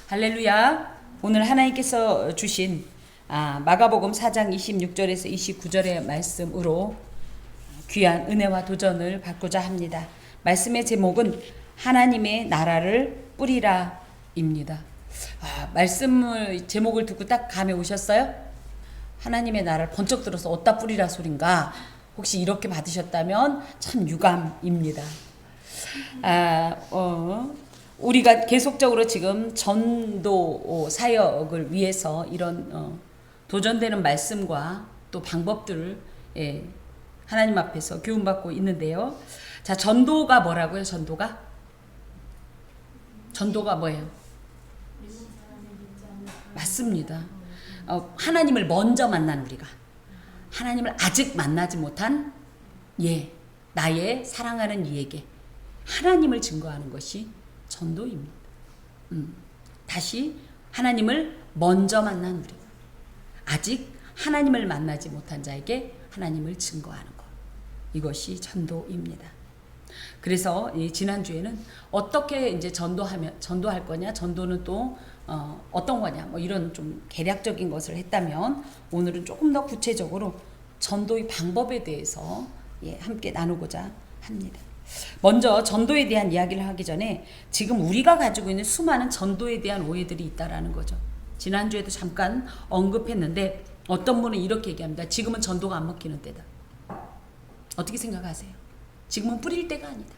할렐루야. 오늘 하나님께서 주신 마가복음 4장 26절에서 29절의 말씀으로 귀한 은혜와 도전을 받고자 합니다. 말씀의 제목은 하나님의 나라를 뿌리라입니다. 말씀을 제목을 듣고 딱 감이 오셨어요? 하나님의 나라를 번쩍 들어서 어디다 뿌리라 소린가? 혹시 이렇게 받으셨다면 참 유감입니다. 우리가 계속적으로 지금 전도 사역을 위해서 이런 도전되는 말씀과 또 방법들을 하나님 앞에서 교훈받고 있는데요. 자, 전도가 뭐라고요? 전도가 뭐예요? 맞습니다. 하나님을 먼저 만난 우리가 하나님을 아직 만나지 못한 나의 사랑하는 이에게 하나님을 증거하는 것이 전도입니다. 다시 하나님을 먼저 만난 우리 아직 하나님을 만나지 못한 자에게 하나님을 증거하는 것, 이것이 전도입니다. 그래서 지난주에는 어떻게 이제 전도할 거냐, 전도는 또 어떤 거냐, 뭐 이런 좀 개략적인 것을 했다면, 오늘은 조금 더 구체적으로 전도의 방법에 대해서 함께 나누고자 합니다. 먼저 전도에 대한 이야기를 하기 전에 지금 우리가 가지고 있는 수많은 전도에 대한 오해들이 있다라는 거죠. 지난주에도 잠깐 언급했는데 어떤 분은 이렇게 얘기합니다. 지금은 전도가 안 먹히는 때다. 어떻게 생각하세요? 지금은 뿌릴 때가 아니다.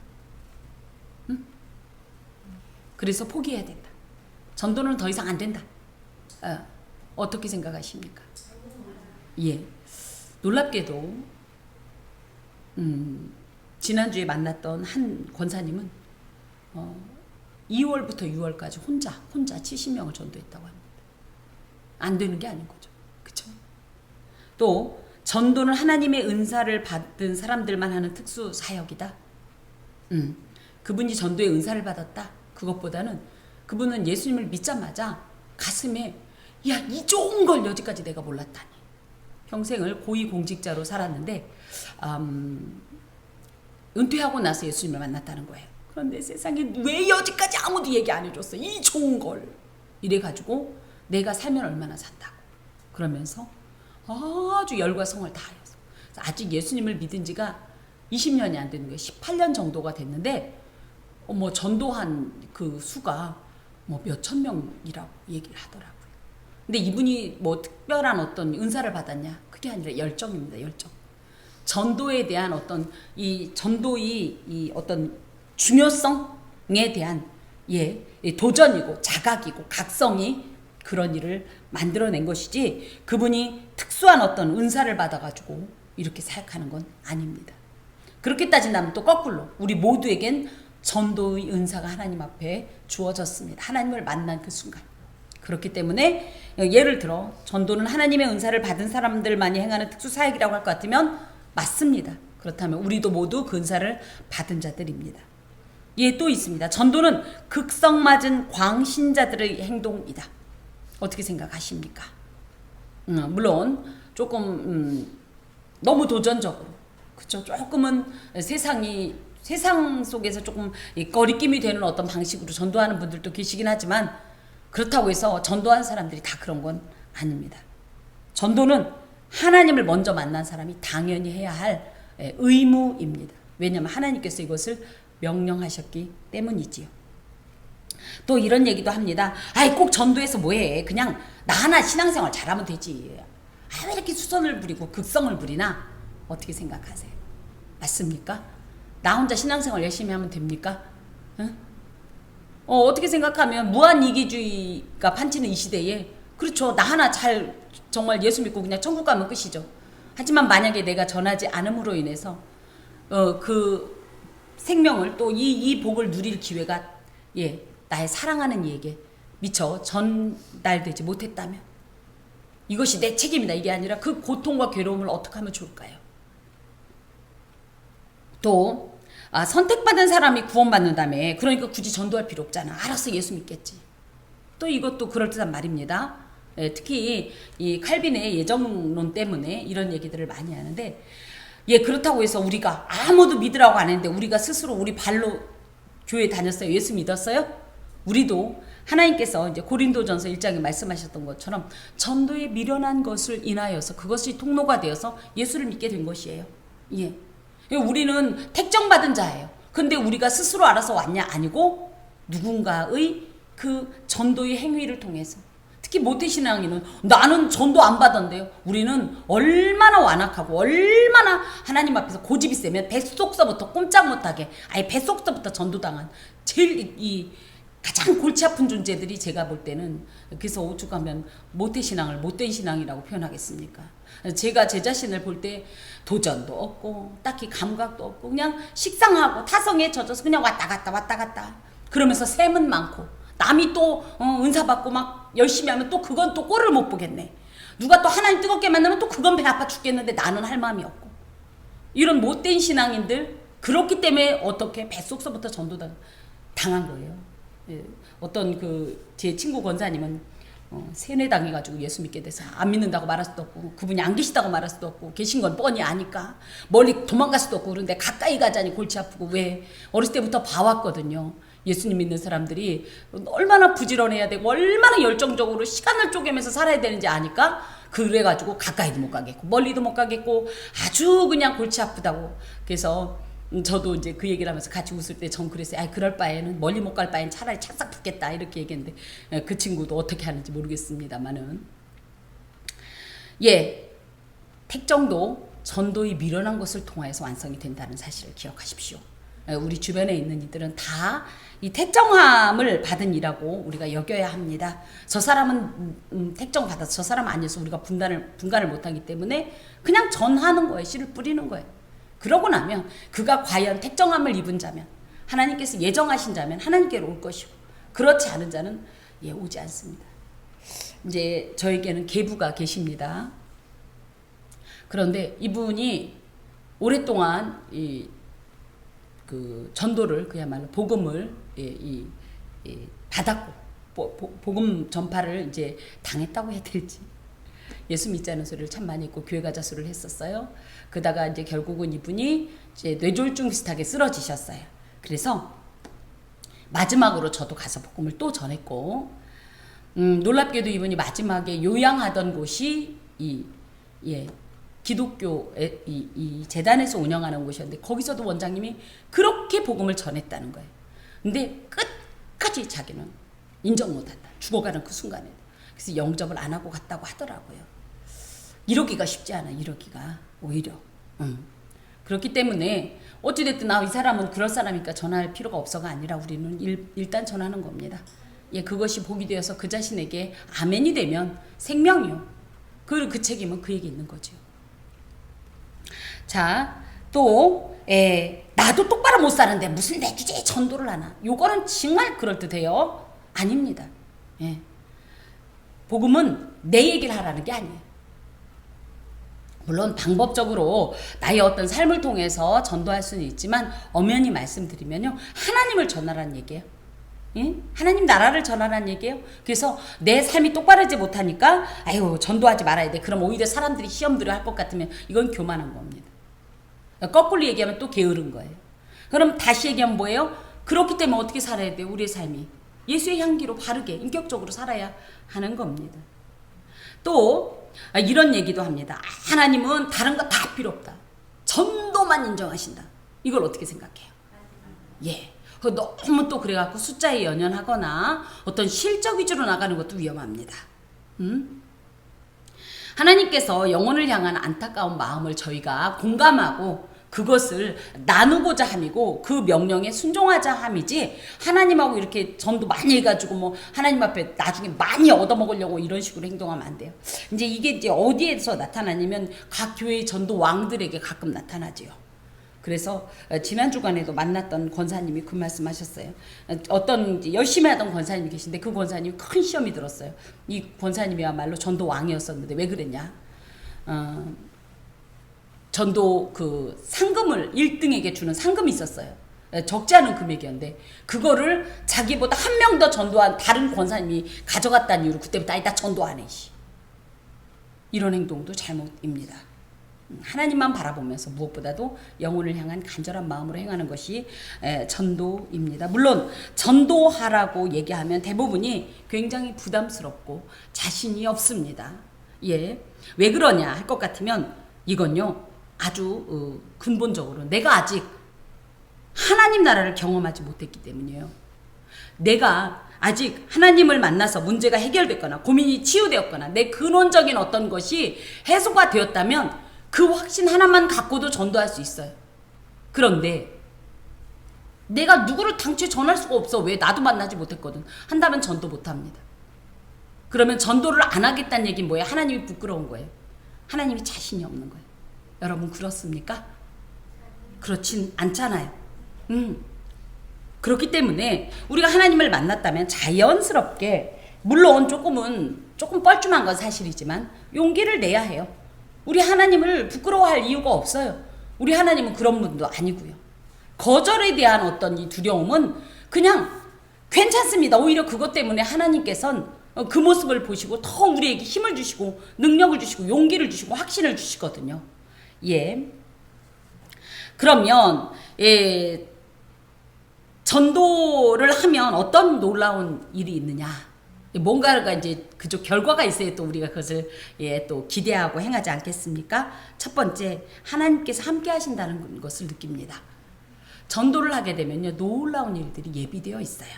그래서 포기해야 된다. 전도는 더 이상 안 된다. 어떻게 생각하십니까? 놀랍게도 지난주에 만났던 한 권사님은 2월부터 6월까지 혼자 70명을 전도했다고 합니다. 안 되는 게 아닌 거죠. 그렇죠? 또 전도는 하나님의 은사를 받은 사람들만 하는 특수 사역이다. 그분이 전도의 은사를 받았다. 그것보다는 그분은 예수님을 믿자마자 가슴에 이 좋은 걸 여지까지 내가 몰랐다니. 평생을 고위공직자로 살았는데 은퇴하고 나서 예수님을 만났다는 거예요. 그런데 세상에 왜 여지까지 아무도 얘기 안 해줬어? 이 좋은 걸. 이래가지고 내가 살면 얼마나 산다고. 그러면서 아주 열과 성을 다해서 아직 예수님을 믿은 지가 20년이 안 되는 거예요. 18년 정도가 됐는데 전도한 그 수가 몇천 명이라고 얘기를 하더라고요. 근데 이분이 특별한 어떤 은사를 받았냐? 그게 아니라 열정입니다. 열정. 전도에 대한 어떤 이 전도의 이 어떤 중요성에 대한 도전이고 자각이고 각성이 그런 일을 만들어낸 것이지, 그분이 특수한 어떤 은사를 받아가지고 이렇게 사역하는 건 아닙니다. 그렇게 따진다면 또 거꾸로 우리 모두에겐 전도의 은사가 하나님 앞에 주어졌습니다. 하나님을 만난 그 순간. 그렇기 때문에 예를 들어 전도는 하나님의 은사를 받은 사람들만이 행하는 특수 사역이라고 할 것 같으면 맞습니다. 그렇다면 우리도 모두 그 은사를 받은 자들입니다. 또 있습니다. 전도는 극성맞은 광신자들의 행동이다. 어떻게 생각하십니까? 물론 조금 너무 도전적으로, 그렇죠? 조금은 세상 속에서 조금 거리낌이 되는 어떤 방식으로 전도하는 분들도 계시긴 하지만, 그렇다고 해서 전도한 사람들이 다 그런 건 아닙니다. 전도는 하나님을 먼저 만난 사람이 당연히 해야 할 의무입니다. 왜냐하면 하나님께서 이것을 명령하셨기 때문이지요. 또 이런 얘기도 합니다. 꼭 전도해서 뭐해? 그냥 나 하나 신앙생활 잘하면 되지. 왜 이렇게 수선을 부리고 극성을 부리나? 어떻게 생각하세요? 맞습니까? 나 혼자 신앙생활 열심히 하면 됩니까? 응? 어떻게 생각하면 무한이기주의가 판치는 이 시대에, 그렇죠, 나 하나 정말 예수 믿고 그냥 천국 가면 끝이죠. 하지만 만약에 내가 전하지 않음으로 인해서 그 생명을 또 이 복을 누릴 기회가 나의 사랑하는 이에게 미처 전달되지 못했다면 이것이 내 책임이다, 이게 아니라 그 고통과 괴로움을 어떻게 하면 좋을까요? 또 선택받은 사람이 구원받는다며, 그러니까 굳이 전도할 필요 없잖아. 알아서 예수 믿겠지. 또 이것도 그럴듯한 말입니다. 특히 이 칼빈의 예정론 때문에 이런 얘기들을 많이 하는데, 그렇다고 해서 우리가 아무도 믿으라고 안 했는데 우리가 스스로 우리 발로 교회 다녔어요? 예수 믿었어요? 우리도 하나님께서 이제 고린도전서 1장에 말씀하셨던 것처럼 전도에 미련한 것을 인하여서 그것이 통로가 되어서 예수를 믿게 된 것이에요. 예. 우리는 택정받은 자예요. 근데 우리가 스스로 알아서 왔냐? 아니고 누군가의 그 전도의 행위를 통해서, 특히 모태신앙인은 나는 전도 안 받았는데요. 우리는 얼마나 완악하고 얼마나 하나님 앞에서 고집이 세면 뱃속서부터 꼼짝 못하게, 아예 뱃속서부터 전도당한 제일 이 가장 골치 아픈 존재들이 제가 볼 때는, 그래서 오죽하면 모태신앙을 못된 신앙이라고 표현하겠습니까? 제가 제 자신을 볼 때 도전도 없고 딱히 감각도 없고 그냥 식상하고 타성에 젖어서 그냥 왔다 갔다 그러면서 셈은 많고, 남이 또 은사 받고 막 열심히 하면 또 그건 또 꼴을 못 보겠네. 누가 또 하나님 뜨겁게 만나면 또 그건 배 아파 죽겠는데 나는 할 마음이 없고, 이런 못된 신앙인들, 그렇기 때문에 어떻게 뱃속서부터 당한 거예요. 예. 어떤 제 친구 권사님은 세뇌당해가지고 예수 믿게 돼서 안 믿는다고 말할 수도 없고, 그분이 안 계시다고 말할 수도 없고, 계신 건 뻔히 아니까 멀리 도망갈 수도 없고, 그런데 가까이 가자니 골치 아프고. 왜? 어렸을 때부터 봐왔거든요. 예수님 믿는 사람들이 얼마나 부지런해야 되고 얼마나 열정적으로 시간을 쪼개면서 살아야 되는지 아니까, 그래가지고 가까이도 못 가겠고 멀리도 못 가겠고 아주 그냥 골치 아프다고. 그래서 저도 이제 그 얘기를 하면서 같이 웃을 때 전 그랬어요. 아, 그럴 바에는 멀리 못 갈 바엔 차라리 착싹 붙겠다 이렇게 얘기했는데, 그 친구도 어떻게 하는지 모르겠습니다만은, 예, 택정도 전도의 미련한 것을 통하여서 완성이 된다는 사실을 기억하십시오. 우리 주변에 있는 이들은 다 이 택정함을 받은 이라고 우리가 여겨야 합니다. 저 사람은 택정 받아서 저 사람 아니어서 우리가 분간을 못하기 때문에 그냥 전하는 거예요. 씨를 뿌리는 거예요. 그러고 나면 그가 과연 택정함을 입은 자면, 하나님께서 예정하신 자면 하나님께로 올 것이고, 그렇지 않은 자는 오지 않습니다. 이제 저에게는 계부가 계십니다. 그런데 이분이 오랫동안 그 전도를, 그야말로 복음을 받았고, 복음 전파를 이제 당했다고 해야 될지, 예수 믿자는 소리를 참 많이 했고 교회 가자 소리를 했었어요. 그러다가 이제 결국은 이분이 이제 뇌졸중 비슷하게 쓰러지셨어요. 그래서 마지막으로 저도 가서 복음을 또 전했고, 놀랍게도 이분이 마지막에 요양하던 곳이 기독교 이 재단에서 운영하는 곳이었는데, 거기서도 원장님이 그렇게 복음을 전했다는 거예요. 근데 끝까지 자기는 인정 못한다. 죽어가는 그 순간에. 그래서 영접을 안 하고 갔다고 하더라고요. 이러기가 쉽지 않아. 이러기가 오히려. 그렇기 때문에 어찌됐든 이 사람은 그럴 사람이니까 전할 필요가 없어가 아니라 우리는 일단 전하는 겁니다. 예, 그것이 복이 되어서 그 자신에게 아멘이 되면 생명이요. 그 책임은 그에게 있는 거죠. 자, 또 나도 똑바로 못 사는데 무슨 내 주제에 전도를 하나. 요거는 정말 그럴듯해요. 아닙니다. 예. 복음은 내 얘기를 하라는 게 아니에요. 물론 방법적으로 나의 어떤 삶을 통해서 전도할 수는 있지만, 엄연히 말씀드리면요, 하나님을 전하라는 얘기예요. 예? 하나님 나라를 전하라는 얘기예요. 그래서 내 삶이 똑바르지 못하니까 아유 전도하지 말아야 돼. 그럼 오히려 사람들이 시험 들어 할 것 같으면 이건 교만한 겁니다. 거꾸로 얘기하면 또 게으른 거예요. 그럼 다시 얘기하면 뭐예요? 그렇기 때문에 어떻게 살아야 돼요? 우리의 삶이 예수의 향기로 바르게 인격적으로 살아야 하는 겁니다. 또 이런 얘기도 합니다. 하나님은 다른 거 다 필요 없다. 전도만 인정하신다. 이걸 어떻게 생각해요? 예. 너무 또 그래갖고 숫자에 연연하거나 어떤 실적 위주로 나가는 것도 위험합니다. 하나님께서 영혼을 향한 안타까운 마음을 저희가 공감하고 그것을 나누고자 함이고, 그 명령에 순종하자 함이지, 하나님하고 이렇게 전도 많이 해가지고 뭐 하나님 앞에 나중에 많이 얻어먹으려고 이런 식으로 행동하면 안 돼요. 이게 이제 어디에서 나타나냐면 각 교회의 전도 왕들에게 가끔 나타나지요. 그래서 지난 주간에도 만났던 권사님이 그 말씀하셨어요. 어떤 이제 열심히 하던 권사님이 계신데 그 권사님이 큰 시험이 들었어요. 이 권사님이야말로 전도 왕이었었는데 왜 그랬냐? 전도 그 상금을 1등에게 주는 상금이 있었어요. 적지 않은 금액이었는데 그거를 자기보다 한 명 더 전도한 다른 권사님이 가져갔다는 이유로 그때부터 아니다 전도 안 해. 이런 행동도 잘못입니다. 하나님만 바라보면서 무엇보다도 영혼을 향한 간절한 마음으로 행하는 것이 전도입니다. 물론 전도하라고 얘기하면 대부분이 굉장히 부담스럽고 자신이 없습니다. 예, 왜 그러냐 할 것 같으면 이건요 아주 근본적으로 내가 아직 하나님 나라를 경험하지 못했기 때문이에요. 내가 아직 하나님을 만나서 문제가 해결됐거나 고민이 치유되었거나 내 근원적인 어떤 것이 해소가 되었다면 그 확신 하나만 갖고도 전도할 수 있어요. 그런데 내가 누구를 당최 전할 수가 없어. 왜? 나도 만나지 못했거든. 한다면 전도 못합니다. 그러면 전도를 안 하겠다는 얘기는 뭐예요? 하나님이 부끄러운 거예요. 하나님이 자신이 없는 거예요. 여러분 그렇습니까? 그렇진 않잖아요. 그렇기 때문에 우리가 하나님을 만났다면 자연스럽게 물론 조금 뻘쭘한 건 사실이지만 용기를 내야 해요. 우리 하나님을 부끄러워할 이유가 없어요. 우리 하나님은 그런 분도 아니고요. 거절에 대한 어떤 이 두려움은 그냥 괜찮습니다. 오히려 그것 때문에 하나님께서는 그 모습을 보시고 더 우리에게 힘을 주시고 능력을 주시고 용기를 주시고 확신을 주시거든요. 예. 그러면 전도를 하면 어떤 놀라운 일이 있느냐? 뭔가가 이제 그쪽 결과가 있어야 또 우리가 그것을 또 기대하고 행하지 않겠습니까? 첫 번째, 하나님께서 함께 하신다는 것을 느낍니다. 전도를 하게 되면요, 놀라운 일들이 예비되어 있어요.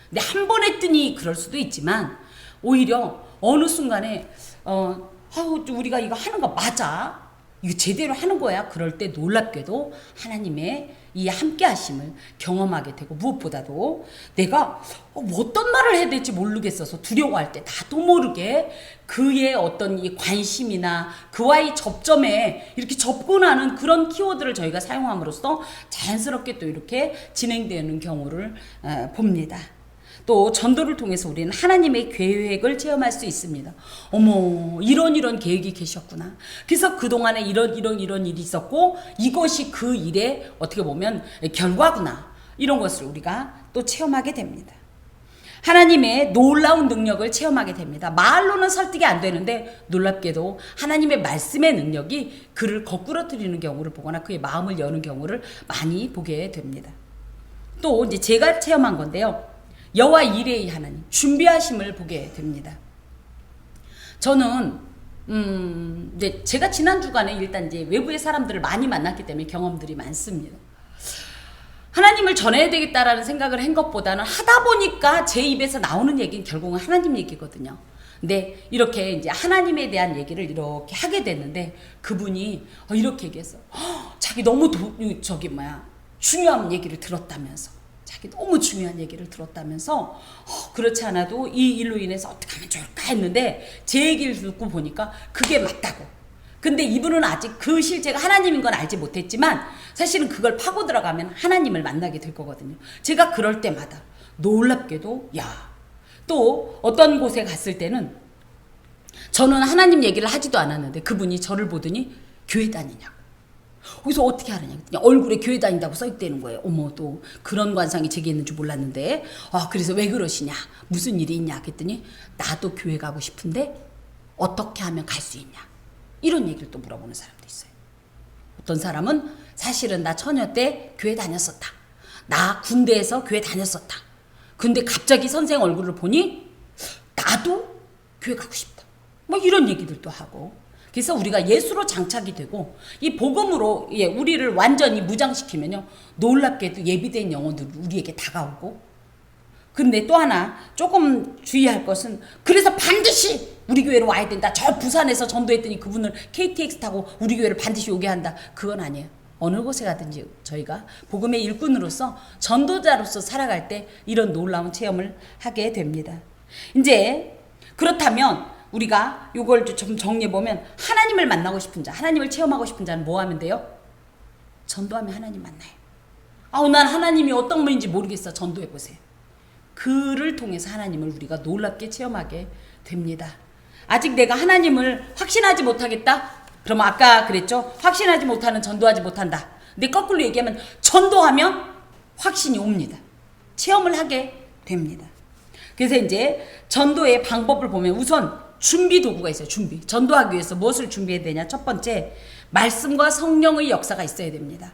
근데 한 번 했더니 그럴 수도 있지만 오히려 어느 순간에 우리가 이거 하는 거 맞아? 이거 제대로 하는 거야? 그럴 때 놀랍게도 하나님의 이 함께 하심을 경험하게 되고 무엇보다도 내가 어떤 말을 해야 될지 모르겠어서 두려워할 때 나도 모르게 그의 어떤 이 관심이나 그와의 접점에 이렇게 접근하는 그런 키워드를 저희가 사용함으로써 자연스럽게 또 이렇게 진행되는 경우를 봅니다. 또 전도를 통해서 우리는 하나님의 계획을 체험할 수 있습니다. 어머, 이런 계획이 계셨구나. 그래서 그동안에 이런 일이 있었고 이것이 그 일의 어떻게 보면 결과구나. 이런 것을 우리가 또 체험하게 됩니다. 하나님의 놀라운 능력을 체험하게 됩니다. 말로는 설득이 안 되는데 놀랍게도 하나님의 말씀의 능력이 그를 거꾸러뜨리는 경우를 보거나 그의 마음을 여는 경우를 많이 보게 됩니다. 또 이제 제가 체험한 건데요. 여호와 이레의 하나님 준비하심을 보게 됩니다. 저는 이제 제가 지난 주간에 일단 이제 외부의 사람들을 많이 만났기 때문에 경험들이 많습니다. 하나님을 전해야 되겠다라는 생각을 한 것보다는 하다 보니까 제 입에서 나오는 얘기는 결국은 하나님 얘기거든요. 근데 이렇게 이제 하나님에 대한 얘기를 이렇게 하게 됐는데 그분이 이렇게 얘기했어. 자기 너무 중요한 얘기를 들었다면서. 자기 너무 중요한 얘기를 들었다면서 그렇지 않아도 이 일로 인해서 어떻게 하면 좋을까 했는데 제 얘기를 듣고 보니까 그게 맞다고. 근데 이분은 아직 그 실체가 하나님인 건 알지 못했지만 사실은 그걸 파고 들어가면 하나님을 만나게 될 거거든요. 제가 그럴 때마다 놀랍게도 또 어떤 곳에 갔을 때는 저는 하나님 얘기를 하지도 않았는데 그분이 저를 보더니 교회 다니냐고. 거기서 어떻게 하느냐 그냥 얼굴에 교회 다닌다고 써있다는 거예요. 어머, 또 그런 관상이 제게 있는 줄 몰랐는데 그래서 왜 그러시냐 무슨 일이 있냐 그랬더니 나도 교회 가고 싶은데 어떻게 하면 갈 수 있냐 이런 얘기를 또 물어보는 사람도 있어요. 어떤 사람은 사실은 나 처녀 때 교회 다녔었다. 나 군대에서 교회 다녔었다. 근데 갑자기 선생 얼굴을 보니 나도 교회 가고 싶다. 뭐 이런 얘기들도 하고. 그래서 우리가 예수로 장착이 되고 이 복음으로 우리를 완전히 무장시키면요 놀랍게도 예비된 영혼들이 우리에게 다가오고. 근데 또 하나 조금 주의할 것은 그래서 반드시 우리 교회로 와야 된다. 저 부산에서 전도했더니 그분을 KTX 타고 우리 교회를 반드시 오게 한다. 그건 아니에요. 어느 곳에 가든지 저희가 복음의 일꾼으로서 전도자로서 살아갈 때 이런 놀라운 체험을 하게 됩니다. 이제 그렇다면 우리가 이걸 좀 정리해보면 하나님을 만나고 싶은 자, 하나님을 체험하고 싶은 자는 뭐 하면 돼요? 전도하면 하나님 만나요. 난 하나님이 어떤 분인지 모르겠어. 전도해보세요. 그를 통해서 하나님을 우리가 놀랍게 체험하게 됩니다. 아직 내가 하나님을 확신하지 못하겠다? 그러면 아까 그랬죠? 확신하지 못하는 전도하지 못한다. 근데 거꾸로 얘기하면 전도하면 확신이 옵니다. 체험을 하게 됩니다. 그래서 이제 전도의 방법을 보면 우선 준비 도구가 있어요. 준비. 전도하기 위해서 무엇을 준비해야 되냐? 첫 번째, 말씀과 성령의 역사가 있어야 됩니다.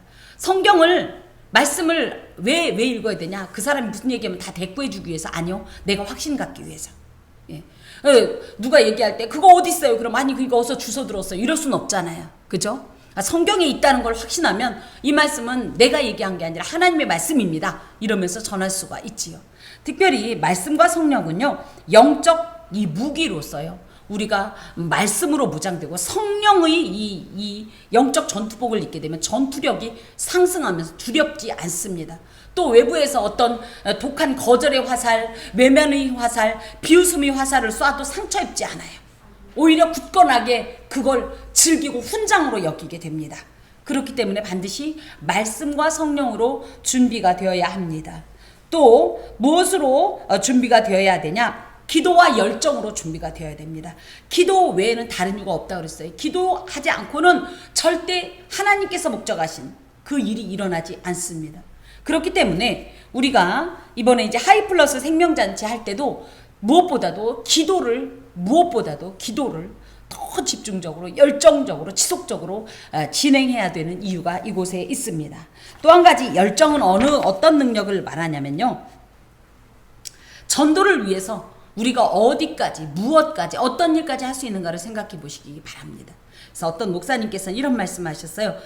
말씀을 왜 읽어야 되냐? 그 사람이 무슨 얘기하면 다 대꾸해주기 위해서? 아니요. 내가 확신 갖기 위해서. 예. 누가 얘기할 때 그거 어디 있어요? 그럼 아니 그거 어디서 주워 들었어요? 이럴 순 없잖아요. 그죠? 성경에 있다는 걸 확신하면 이 말씀은 내가 얘기한 게 아니라 하나님의 말씀입니다. 이러면서 전할 수가 있지요. 특별히 말씀과 성령은요, 영적 이 무기로서요, 우리가 말씀으로 무장되고 성령의 이 영적 전투복을 입게 되면 전투력이 상승하면서 두렵지 않습니다. 또 외부에서 어떤 독한 거절의 화살, 외면의 화살, 비웃음의 화살을 쏴도 상처 입지 않아요. 오히려 굳건하게 그걸 즐기고 훈장으로 여기게 됩니다. 그렇기 때문에 반드시 말씀과 성령으로 준비가 되어야 합니다. 또 무엇으로 준비가 되어야 되냐? 기도와 열정으로 준비가 되어야 됩니다. 기도 외에는 다른 이유가 없다고 그랬어요. 기도하지 않고는 절대 하나님께서 목적하신 그 일이 일어나지 않습니다. 그렇기 때문에 우리가 이번에 이제 하이플러스 생명잔치 할 때도 무엇보다도 기도를 더 집중적으로, 열정적으로, 지속적으로 진행해야 되는 이유가 이곳에 있습니다. 또 한 가지, 열정은 어떤 능력을 말하냐면요, 전도를 위해서 우리가 어디까지, 무엇까지, 어떤 일까지 할 수 있는가를 생각해 보시기 바랍니다. 그래서 어떤 목사님께서는 이런 말씀하셨어요.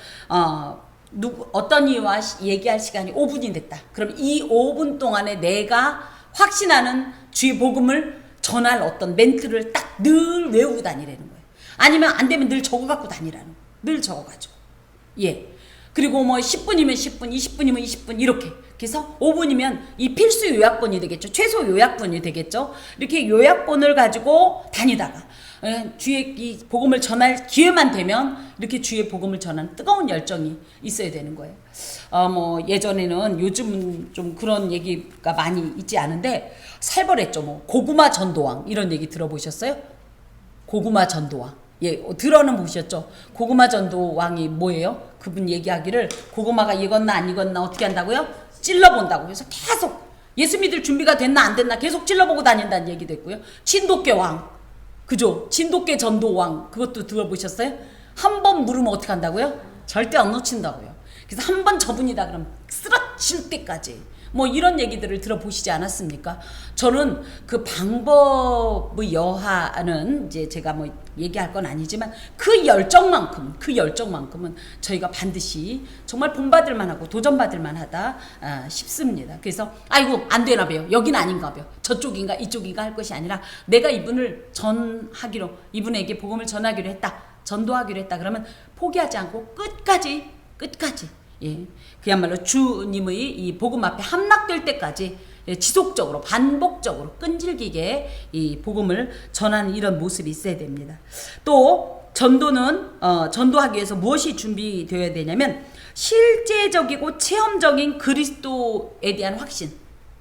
어떤 이와 얘기할 시간이 5분이 됐다. 그럼 이 5분 동안에 내가 확신하는 주의 복음을 전할 어떤 멘트를 딱 늘 외우고 다니라는 거예요. 아니면 안 되면 늘 적어갖고 다니라는 거예요. 늘 적어가지고. 예. 그리고 뭐 10분이면 10분, 20분이면 20분 이렇게. 그래서 5분이면 이 필수 요약본이 되겠죠. 최소 요약본이 되겠죠. 이렇게 요약본을 가지고 다니다가 주의 이 복음을 전할 기회만 되면 이렇게 주의 복음을 전하는 뜨거운 열정이 있어야 되는 거예요. 뭐 예전에는, 요즘은 좀 그런 얘기가 많이 있지 않은데 살벌했죠. 뭐 고구마 전도왕 이런 얘기 들어보셨어요? 고구마 전도왕. 예, 들어는 보셨죠? 고구마 전도왕이 뭐예요? 그분 얘기하기를 고구마가 익었나 안 익었나 어떻게 한다고요? 찔러본다고. 그래서 계속 예수 믿을 준비가 됐나 안 됐나 계속 찔러보고 다닌다는 얘기도 있고요. 진돗개 왕, 그죠? 진돗개 전도왕, 그것도 들어보셨어요? 한 번 물으면 어떻게 한다고요? 절대 안 놓친다고요. 그래서 한 번 저분이다 그러면 쓰러질 때까지 뭐 이런 얘기들을 들어보시지 않았습니까? 저는 그 방법의 여하는 이제 제가 뭐 얘기할 건 아니지만 그 열정만큼은 저희가 반드시 정말 본받을 만하고 도전받을 만하다 싶습니다. 그래서 아이고 안 되나 봐요. 여긴 아닌가 봐요. 저쪽인가 이쪽인가 할 것이 아니라 내가 이분을 이분에게 복음을 전하기로 했다. 전도하기로 했다. 그러면 포기하지 않고 끝까지 예, 그야말로 주님의 이 복음 앞에 함락될 때까지 지속적으로 반복적으로 끈질기게 이 복음을 전하는 이런 모습이 있어야 됩니다. 또 전도하기 위해서 무엇이 준비되어야 되냐면 실제적이고 체험적인 그리스도에 대한 확신,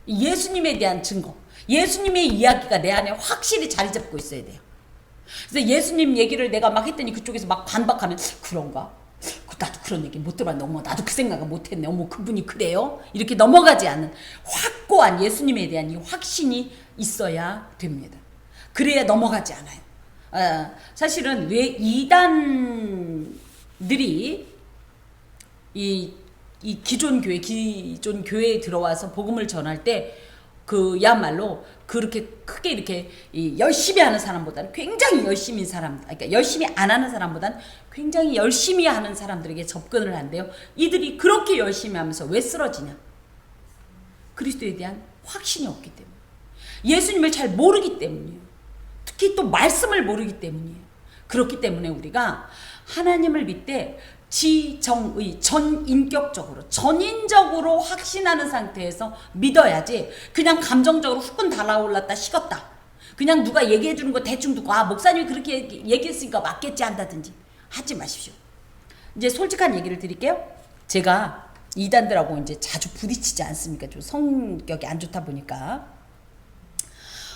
예수님에 대한 증거, 예수님의 이야기가 내 안에 확실히 자리 잡고 있어야 돼요. 그래서 예수님 얘기를 내가 막 했더니 그쪽에서 막 반박하면 그런가? 나도 그런 얘기 못 들어봤는데 어머 나도 그 생각을 못했네. 어머 그분이 그래요? 이렇게 넘어가지 않는 확고한 예수님에 대한 이 확신이 있어야 됩니다. 그래야 넘어가지 않아요. 사실은 왜 이단들이 이 기존 교회에 들어와서 복음을 전할 때 그야말로 그렇게 크게 이렇게 열심히 하는 사람보다는 굉장히 열심히 그러니까 열심히 안 하는 사람보다는 굉장히 열심히 하는 사람들에게 접근을 한대요. 이들이 그렇게 열심히 하면서 왜 쓰러지냐? 그리스도에 대한 확신이 없기 때문에, 예수님을 잘 모르기 때문이에요. 특히 또 말씀을 모르기 때문이에요. 그렇기 때문에 우리가 하나님을 믿되 전인격적으로 전인적으로 확신하는 상태에서 믿어야지 그냥 감정적으로 후끈 달아올랐다 식었다 그냥 누가 얘기해 주는 거 대충 듣고 목사님이 그렇게 얘기했으니까 맞겠지 한다든지 하지 마십시오. 이제 솔직한 얘기를 드릴게요. 제가 이단들하고 이제 자주 부딪히지 않습니까? 좀 성격이 안 좋다 보니까.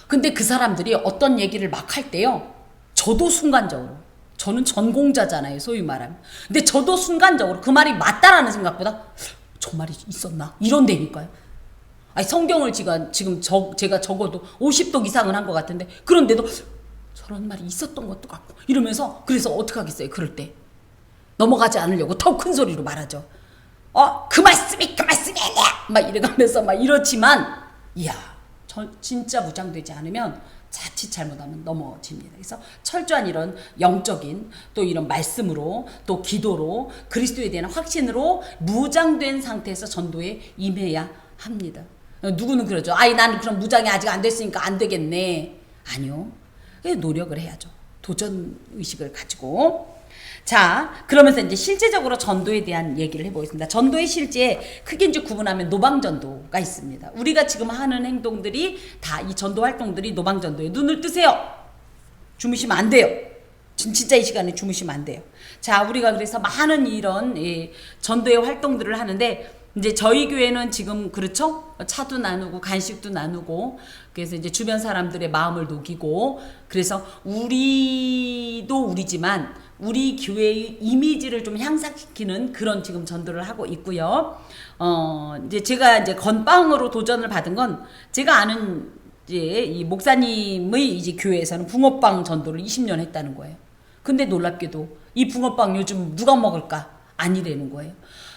근데 그 사람들이 어떤 얘기를 막 할 때요, 저도 순간적으로, 저는 전공자잖아요, 소위 말하면. 근데 저도 순간적으로 그 말이 맞다라는 생각보다 저 말이 있었나? 이런 데니까요. 아니 성경을 제가 적어도 50독 이상은 한 것 같은데, 그런데도 저런 말이 있었던 것도 같고 이러면서 그래서 어떻게 하겠어요? 그럴 때 넘어가지 않으려고 더 큰 소리로 말하죠. 그 말씀이 아니야! 막 이래가면서 막 이렇지만 이야 진짜 무장되지 않으면 자칫 잘못하면 넘어집니다. 그래서 철저한 이런 영적인 또 이런 말씀으로 또 기도로 그리스도에 대한 확신으로 무장된 상태에서 전도에 임해야 합니다. 누구는 그러죠. 나는 그럼 무장이 아직 안 됐으니까 안 되겠네. 아니요. 노력을 해야죠. 도전 의식을 가지고. 자, 그러면서 이제 실제적으로 전도에 대한 얘기를 해보겠습니다. 전도의 실제 크게 이제 구분하면 노방전도가 있습니다. 우리가 지금 하는 행동들이 다 이 전도 활동들이 노방전도에 눈을 뜨세요. 주무시면 안 돼요. 진짜 이 시간에 주무시면 안 돼요. 자, 우리가 그래서 많은 이런 전도의 활동들을 하는데 이제 저희 교회는 지금 그렇죠? 차도 나누고 간식도 나누고 그래서 이제 주변 사람들의 마음을 녹이고 그래서 우리도 우리지만 우리 교회의 이미지를 좀 향상시키는 그런 지금 전도를 하고 있고요. 이제 제가 이제 건빵으로 도전을 받은 건 제가 아는 이제 이 목사님의 이제 교회에서는 붕어빵 전도를 20년 했다는 거예요. 근데 놀랍게도 이 붕어빵 요즘 누가 먹을까? 아니라는 거예요.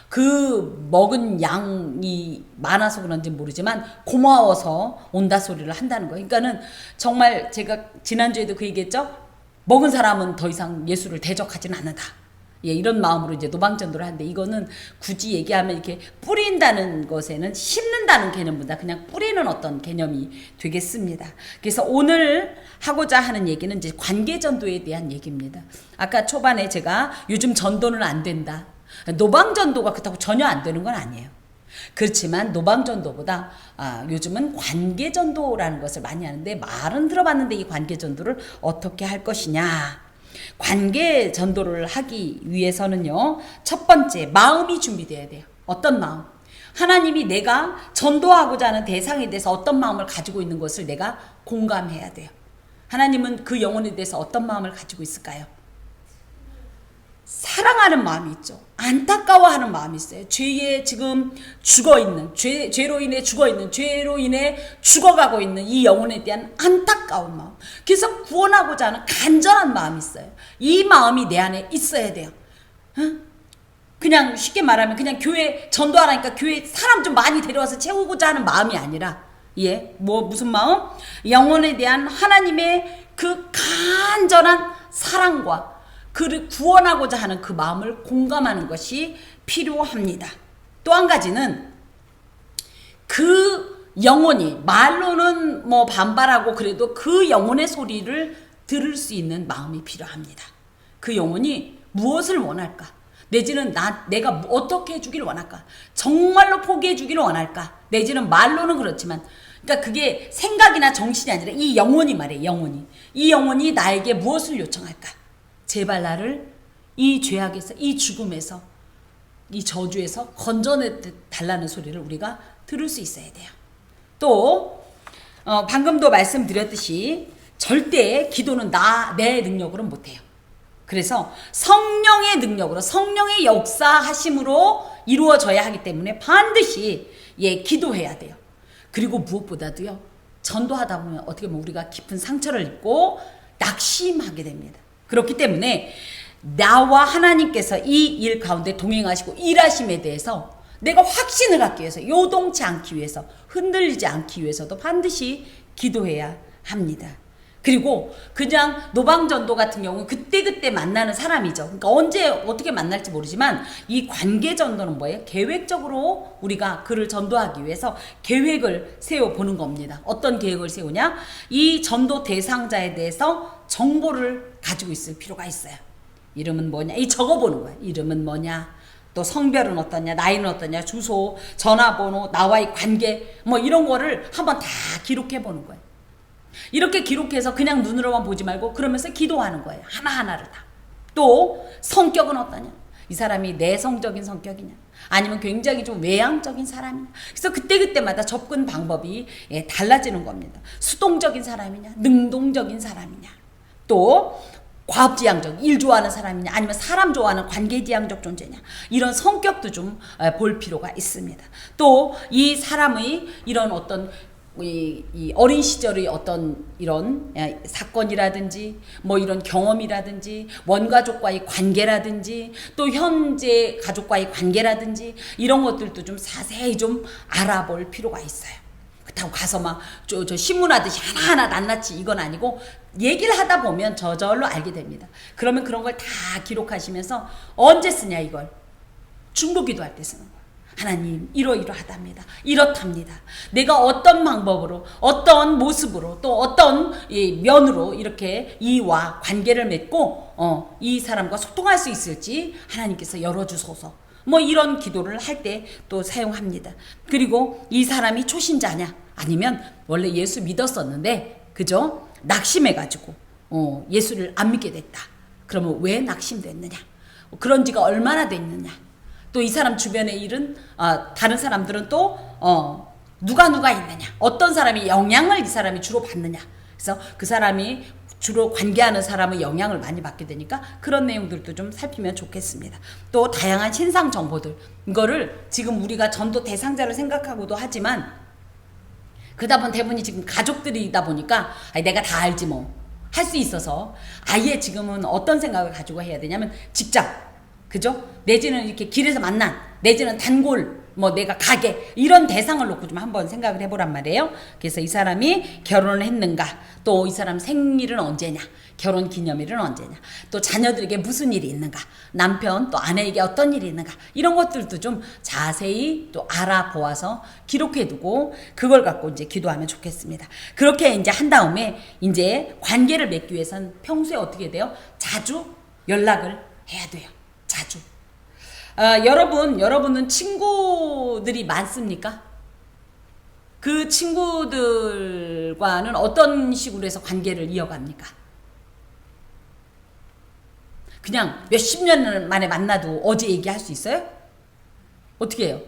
그 먹은 양이 많아서 그런지 모르지만 고마워서 온다 소리를 한다는 거예요. 그러니까는 정말 제가 지난주에도 그 얘기했죠. 먹은 사람은 더 이상 예수를 대적하지는 않는다. 이런 마음으로 이제 노방전도를 하는데 이거는 굳이 얘기하면 이렇게 뿌린다는 것에는 심는다는 개념보다 그냥 뿌리는 어떤 개념이 되겠습니다. 그래서 오늘 하고자 하는 얘기는 이제 관계전도에 대한 얘기입니다. 아까 초반에 제가 요즘 전도는 안 된다. 노방전도가 그렇다고 전혀 안 되는 건 아니에요. 그렇지만 노방전도보다 요즘은 관계전도라는 것을 많이 하는데 말은 들어봤는데 이 관계전도를 어떻게 할 것이냐. 관계전도를 하기 위해서는요. 첫 번째 마음이 준비돼야 돼요. 어떤 마음? 하나님이 내가 전도하고자 하는 대상에 대해서 어떤 마음을 가지고 있는 것을 내가 공감해야 돼요. 하나님은 그 영혼에 대해서 어떤 마음을 가지고 있을까요? 사랑하는 마음이 있죠. 안타까워하는 마음이 있어요. 죄에 지금 죽어있는, 죄로 인해 죽어있는, 죄로 인해 죽어가고 있는 이 영혼에 대한 안타까운 마음. 그래서 구원하고자 하는 간절한 마음이 있어요. 이 마음이 내 안에 있어야 돼요. 응? 그냥 쉽게 말하면 그냥 교회 전도하라니까 교회 사람 좀 많이 데려와서 채우고자 하는 마음이 아니라 무슨 마음? 영혼에 대한 하나님의 그 간절한 사랑과 그를 구원하고자 하는 그 마음을 공감하는 것이 필요합니다. 또 한 가지는 그 영혼이 말로는 반발하고 그래도 그 영혼의 소리를 들을 수 있는 마음이 필요합니다. 그 영혼이 무엇을 원할까? 내지는 내가 어떻게 해주기를 원할까? 정말로 포기해 주기를 원할까? 내지는 말로는 그렇지만 그러니까 그게 생각이나 정신이 아니라 이 영혼이 말이에요. 이 영혼이 나에게 무엇을 요청할까? 제발 나를 이 죄악에서 이 죽음에서 이 저주에서 건져내 달라는 소리를 우리가 들을 수 있어야 돼요. 또 방금도 말씀드렸듯이 절대 기도는 내 능력으로는 못해요. 그래서 성령의 능력으로 성령의 역사하심으로 이루어져야 하기 때문에 반드시 기도해야 돼요. 그리고 무엇보다도요. 전도하다 보면 어떻게 보면 우리가 깊은 상처를 입고 낙심하게 됩니다. 그렇기 때문에 나와 하나님께서 이 일 가운데 동행하시고 일하심에 대해서 내가 확신을 갖기 위해서 요동치 않기 위해서 흔들리지 않기 위해서도 반드시 기도해야 합니다. 그리고 그냥 노방전도 같은 경우는 그때그때 만나는 사람이죠. 그러니까 언제 어떻게 만날지 모르지만 이 관계전도는 뭐예요? 계획적으로 우리가 그를 전도하기 위해서 계획을 세워보는 겁니다. 어떤 계획을 세우냐? 이 전도 대상자에 대해서 정보를 가지고 있을 필요가 있어요. 이름은 뭐냐? 이 적어보는 거예요. 이름은 뭐냐? 또 성별은 어떠냐? 나이는 어떠냐? 주소, 전화번호, 나와의 관계 이런 거를 한번 다 기록해보는 거예요. 이렇게 기록해서 그냥 눈으로만 보지 말고 그러면서 기도하는 거예요. 하나하나를 다. 또 성격은 어떠냐? 이 사람이 내성적인 성격이냐? 아니면 굉장히 좀 외향적인 사람이냐? 그래서 그때그때마다 접근 방법이 달라지는 겁니다. 수동적인 사람이냐? 능동적인 사람이냐? 또 과업지향적, 일 좋아하는 사람이냐? 아니면 사람 좋아하는 관계지향적 존재냐? 이런 성격도 좀 볼 필요가 있습니다. 또 이 사람의 이런 어떤 이 어린 시절의 어떤 이런 사건이라든지 뭐 이런 경험이라든지 원가족과의 관계라든지 또 현재 가족과의 관계라든지 이런 것들도 좀 자세히 좀 알아볼 필요가 있어요. 그렇다고 가서 막 저 신문하듯이 하나하나 낱낱이 이건 아니고 얘기를 하다 보면 저절로 알게 됩니다. 그러면 그런 걸 다 기록하시면서 언제 쓰냐 이걸 중보기도할 때 쓰는 거예요. 하나님 이러이러하답니다. 이렇답니다. 내가 어떤 방법으로 어떤 모습으로 또 어떤 면으로 이렇게 이와 관계를 맺고 이 사람과 소통할 수 있을지 하나님께서 열어주소서. 뭐 이런 기도를 할 때 또 사용합니다. 그리고 이 사람이 초신자냐 아니면 원래 예수 믿었었는데 그죠? 낙심해가지고 예수를 안 믿게 됐다. 그러면 왜 낙심됐느냐? 그런 지가 얼마나 됐느냐? 또 이 사람 주변의 일은 다른 사람들은 또 누가 있느냐? 어떤 사람이 영향을 이 사람이 주로 받느냐? 그래서 그 사람이 주로 관계하는 사람의 영향을 많이 받게 되니까 그런 내용들도 좀 살피면 좋겠습니다. 또 다양한 신상 정보들 이거를 지금 우리가 전도 대상자를 생각하고도 하지만 그러다 보면 대부분이 지금 가족들이다 보니까 내가 다 알지 뭐 할 수 있어서 아예 지금은 어떤 생각을 가지고 해야 되냐면 직장 그죠? 내지는 이렇게 길에서 만난 내지는 단골 뭐 내가 가게 이런 대상을 놓고 좀 한번 생각을 해보란 말이에요. 그래서 이 사람이 결혼을 했는가 또 이 사람 생일은 언제냐 결혼 기념일은 언제냐 또 자녀들에게 무슨 일이 있는가 남편 또 아내에게 어떤 일이 있는가 이런 것들도 좀 자세히 또 알아보아서 기록해두고 그걸 갖고 이제 기도하면 좋겠습니다. 그렇게 이제 한 다음에 이제 관계를 맺기 위해서는 평소에 어떻게 돼요? 자주 연락을 해야 돼요. 자주. 여러분은 친구들이 많습니까? 그 친구들과는 어떤 식으로 해서 관계를 이어갑니까? 그냥 몇십 년 만에 만나도 어제 얘기할 수 있어요? 어떻게 해요?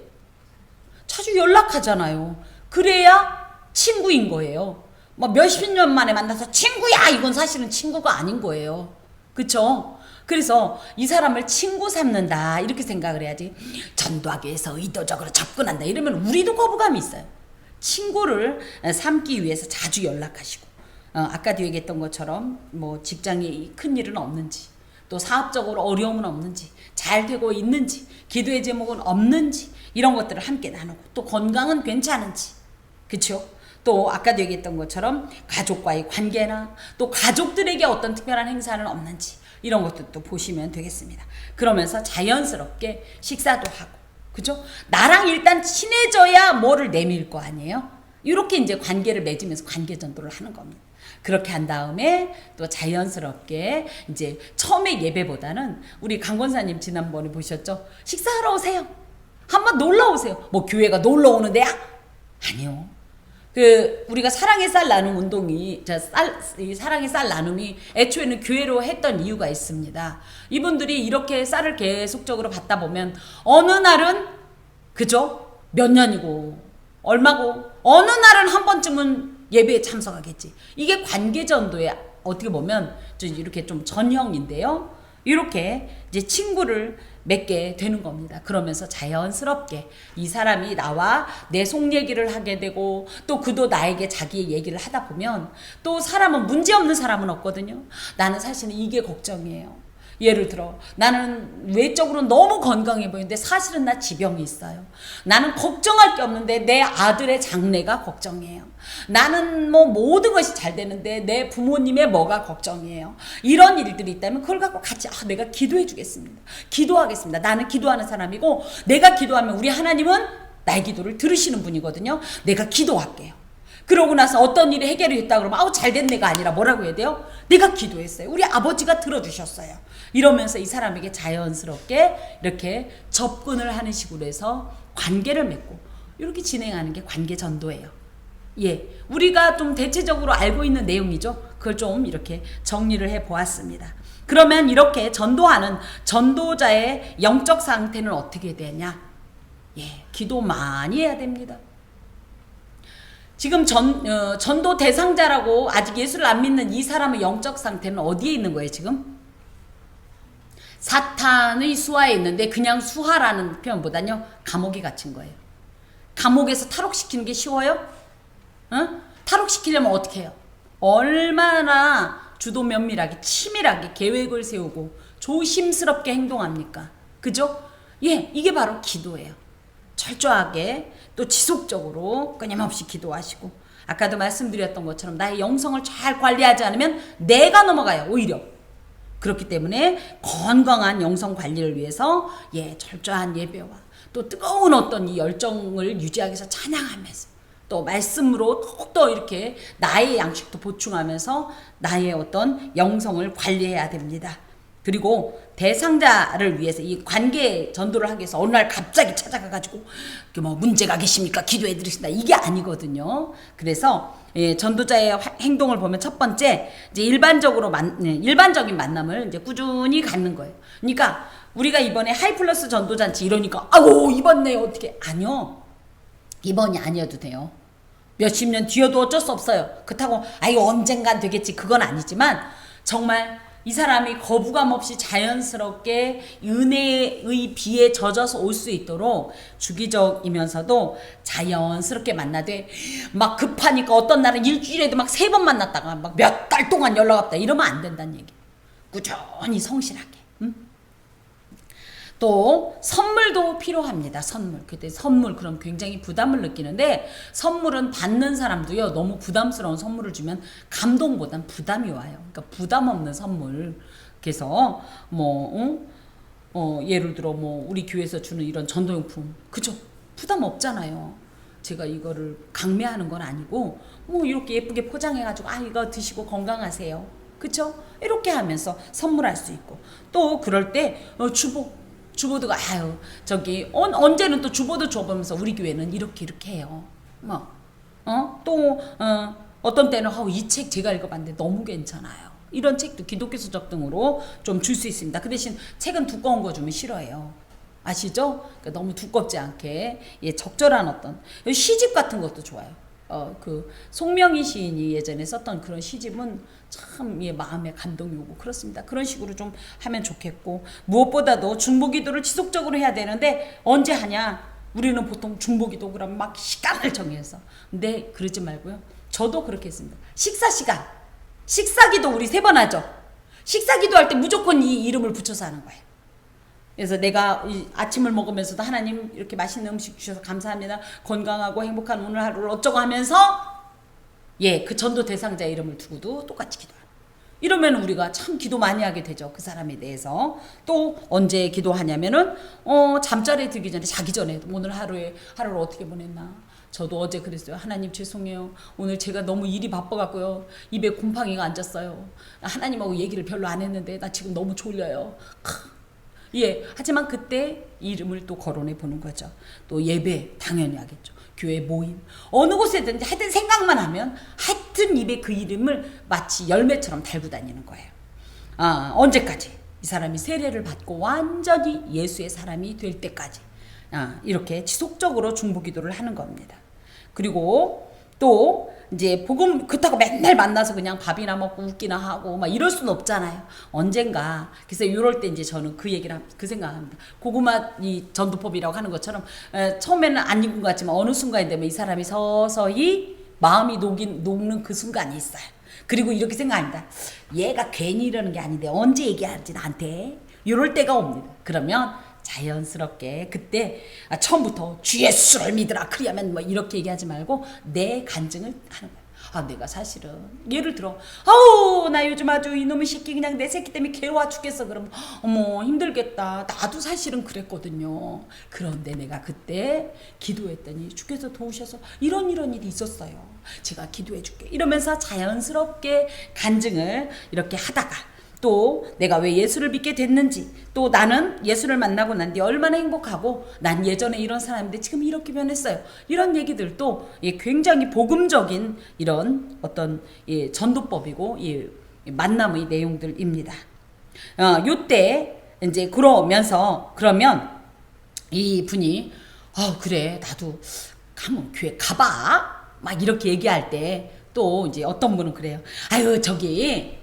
자주 연락하잖아요. 그래야 친구인 거예요. 뭐 몇십 년 만에 만나서 친구야! 이건 사실은 친구가 아닌 거예요. 그쵸? 그래서 이 사람을 친구 삼는다 이렇게 생각을 해야지 전도하기 위해서 의도적으로 접근한다 이러면 우리도 거부감이 있어요. 친구를 삼기 위해서 자주 연락하시고 아까도 얘기했던 것처럼 뭐 직장에 큰 일은 없는지 또 사업적으로 어려움은 없는지 잘 되고 있는지 기도의 제목은 없는지 이런 것들을 함께 나누고 또 건강은 괜찮은지 그렇죠? 또 아까도 얘기했던 것처럼 가족과의 관계나 또 가족들에게 어떤 특별한 행사는 없는지 이런 것도 보시면 되겠습니다. 그러면서 자연스럽게 식사도 하고, 그죠? 나랑 일단 친해져야 뭐를 내밀 거 아니에요? 이렇게 이제 관계를 맺으면서 관계 전도를 하는 겁니다. 그렇게 한 다음에 또 자연스럽게 이제 처음에 예배보다는 우리 강 권사님 지난번에 보셨죠? 식사하러 오세요. 한번 놀러 오세요. 뭐 교회가 놀러 오는 데야? 아니요. 우리가 사랑의 쌀 나눔 운동이, 이 사랑의 쌀 나눔이 애초에는 교회로 했던 이유가 있습니다. 이분들이 이렇게 쌀을 계속적으로 받다 보면 어느 날은, 그죠? 몇 년이고, 얼마고, 어느 날은 한 번쯤은 예배에 참석하겠지. 이게 관계전도에 어떻게 보면 이렇게 좀 전형인데요. 이렇게 이제 친구를 맺게 되는 겁니다. 그러면서 자연스럽게 이 사람이 나와 내 속 얘기를 하게 되고 또 그도 나에게 자기의 얘기를 하다 보면 또 사람은 문제없는 사람은 없거든요. 나는 사실은 이게 걱정이에요. 예를 들어 나는 외적으로 너무 건강해 보이는데 사실은 나 지병이 있어요. 나는 걱정할 게 없는데 내 아들의 장래가 걱정이에요. 나는 뭐 모든 것이 잘 되는데 내 부모님의 뭐가 걱정이에요. 이런 일들이 있다면 그걸 갖고 같이 내가 기도해 주겠습니다. 기도하겠습니다. 나는 기도하는 사람이고 내가 기도하면 우리 하나님은 나의 기도를 들으시는 분이거든요. 내가 기도할게요. 그러고 나서 어떤 일이 해결이 됐다 그러면 아우 잘된 내가 아니라 뭐라고 해야 돼요? 내가 기도했어요. 우리 아버지가 들어주셨어요. 이러면서 이 사람에게 자연스럽게 이렇게 접근을 하는 식으로 해서 관계를 맺고 이렇게 진행하는 게 관계 전도예요. 예, 우리가 좀 대체적으로 알고 있는 내용이죠. 그걸 좀 이렇게 정리를 해 보았습니다. 그러면 이렇게 전도하는 전도자의 영적 상태는 어떻게 되냐? 예, 기도 많이 해야 됩니다. 지금 전도 대상자라고 아직 예수를 안 믿는 이 사람의 영적 상태는 어디에 있는 거예요, 지금? 사탄의 수하에 있는데 그냥 수하라는 표현보다는요, 감옥에 갇힌 거예요. 감옥에서 탈옥시키는 게 쉬워요? 탈옥시키려면 어떻게 해요? 얼마나 주도 면밀하게 치밀하게 계획을 세우고 조심스럽게 행동합니까? 그죠? 예, 이게 바로 기도예요. 철저하게 또 지속적으로 끊임없이 기도하시고, 아까도 말씀드렸던 것처럼 나의 영성을 잘 관리하지 않으면 내가 넘어가요, 오히려. 그렇기 때문에 건강한 영성 관리를 위해서 철저한 예배와 또 뜨거운 어떤 이 열정을 유지하기 위해서 찬양하면서 또 말씀으로 더욱더 이렇게 나의 양식도 보충하면서 나의 어떤 영성을 관리해야 됩니다. 그리고 대상자를 위해서 이 관계 전도를 하기 위해서 어느 날 갑자기 찾아가가지고 뭐 문제가 계십니까? 기도해 드리신다. 이게 아니거든요. 그래서 전도자의 행동을 보면 첫 번째 이제 일반적인 만남을 이제 꾸준히 갖는 거예요. 그러니까 우리가 이번에 하이플러스 전도잔치 이러니까 아고 이번에 어떻게 아니요. 이번이 아니어도 돼요. 몇십 년 뒤여도 어쩔 수 없어요. 그렇다고 이거 언젠간 되겠지 그건 아니지만 정말 이 사람이 거부감 없이 자연스럽게 은혜의 비에 젖어서 올 수 있도록 주기적이면서도 자연스럽게 만나되 막 급하니까 어떤 날은 일주일에도 막 3번 만났다가 막 몇 달 동안 연락 없다 이러면 안 된다는 얘기. 꾸준히 성실하게. 또 선물도 필요합니다. 선물. 그때 선물 그럼 굉장히 부담을 느끼는데 선물은 받는 사람도요. 너무 부담스러운 선물을 주면 감동보단 부담이 와요. 그러니까 부담 없는 선물. 그래서 예를 들어 우리 교회에서 주는 이런 전도용품. 그죠? 부담 없잖아요. 제가 이거를 강매하는 건 아니고 이렇게 예쁘게 포장해가지고 이거 드시고 건강하세요. 그쵸? 이렇게 하면서 선물할 수 있고 또 그럴 때 주보도가 언제는 또 주보도 줘보면서 우리 교회는 이렇게 해요. 어떤 때는 이 책 제가 읽어봤는데 너무 괜찮아요. 이런 책도 기독교 서적 등으로 좀 줄 수 있습니다. 그 대신 책은 두꺼운 거 주면 싫어해요. 아시죠? 그러니까 너무 두껍지 않게 적절한 어떤 시집 같은 것도 좋아요. 송명희 시인이 예전에 썼던 그런 시집은 참 마음에 감동이 오고 그렇습니다. 그런 식으로 좀 하면 좋겠고 무엇보다도 중보기도를 지속적으로 해야 되는데 언제 하냐? 우리는 보통 중보기도 그러면 막 시간을 정해서 근데 그러지 말고요. 저도 그렇게 했습니다. 식사기도 우리 3번 하죠. 식사기도 할 때 무조건 이 이름을 붙여서 하는 거예요. 그래서 내가 아침을 먹으면서도 하나님 이렇게 맛있는 음식 주셔서 감사합니다. 건강하고 행복한 오늘 하루를 어쩌고 하면서 그 전도 대상자 이름을 두고도 똑같이 기도하는. 이러면 우리가 참 기도 많이 하게 되죠. 그 사람에 대해서. 또 언제 기도하냐면은 잠자리에 들기 전에 자기 전에 오늘 하루를 어떻게 보냈나. 저도 어제 그랬어요. 하나님 죄송해요. 오늘 제가 너무 일이 바빠갖고요. 입에 곰팡이가 앉았어요. 하나님하고 얘기를 별로 안 했는데 나 지금 너무 졸려요. 하지만 그때 이름을 또 거론해 보는 거죠. 또 예배 당연히 하겠죠. 교회 모임 어느 곳에든지 하여튼 생각만 하면 하여튼 입에 그 이름을 마치 열매처럼 달고 다니는 거예요. 언제까지? 이 사람이 세례를 받고 완전히 예수의 사람이 될 때까지 이렇게 지속적으로 중보기도를 하는 겁니다. 그리고 또 이제 복음 그렇다고 맨날 만나서 그냥 밥이나 먹고 웃기나 하고 막 이럴 수는 없잖아요. 언젠가. 그래서 이럴 때 이제 저는 그 생각합니다. 고구마 이 전도법이라고 하는 것처럼 처음에는 안 익은 것 같지만 어느 순간이 되면 이 사람이 서서히 마음이 녹는 그 순간이 있어요. 그리고 이렇게 생각합니다. 얘가 괜히 이러는 게 아닌데 언제 얘기하지 나한테. 이럴 때가 옵니다. 그러면 자연스럽게 그때 처음부터 주 예수를 믿으라 그러면 이렇게 얘기하지 말고 내 간증을 하는 거예요. 내가 사실은 예를 들어 나 요즘 아주 이놈의 새끼 그냥 내 새끼 때문에 괴로워 죽겠어. 그러면 어머 힘들겠다. 나도 사실은 그랬거든요. 그런데 내가 그때 기도했더니 주께서 도우셔서 이런 일이 있었어요. 제가 기도해 줄게. 이러면서 자연스럽게 간증을 이렇게 하다가 또 내가 왜 예수를 믿게 됐는지 또 나는 예수를 만나고 난 뒤 얼마나 행복하고 난 예전에 이런 사람인데 지금 이렇게 변했어요. 이런 얘기들도 굉장히 복음적인 이런 어떤 전도법이고 만남의 내용들입니다. 요때 이제 그러면 이 분이 그래 나도 한번 교회 가봐 막 이렇게 얘기할 때 또 이제 어떤 분은 그래요. 저기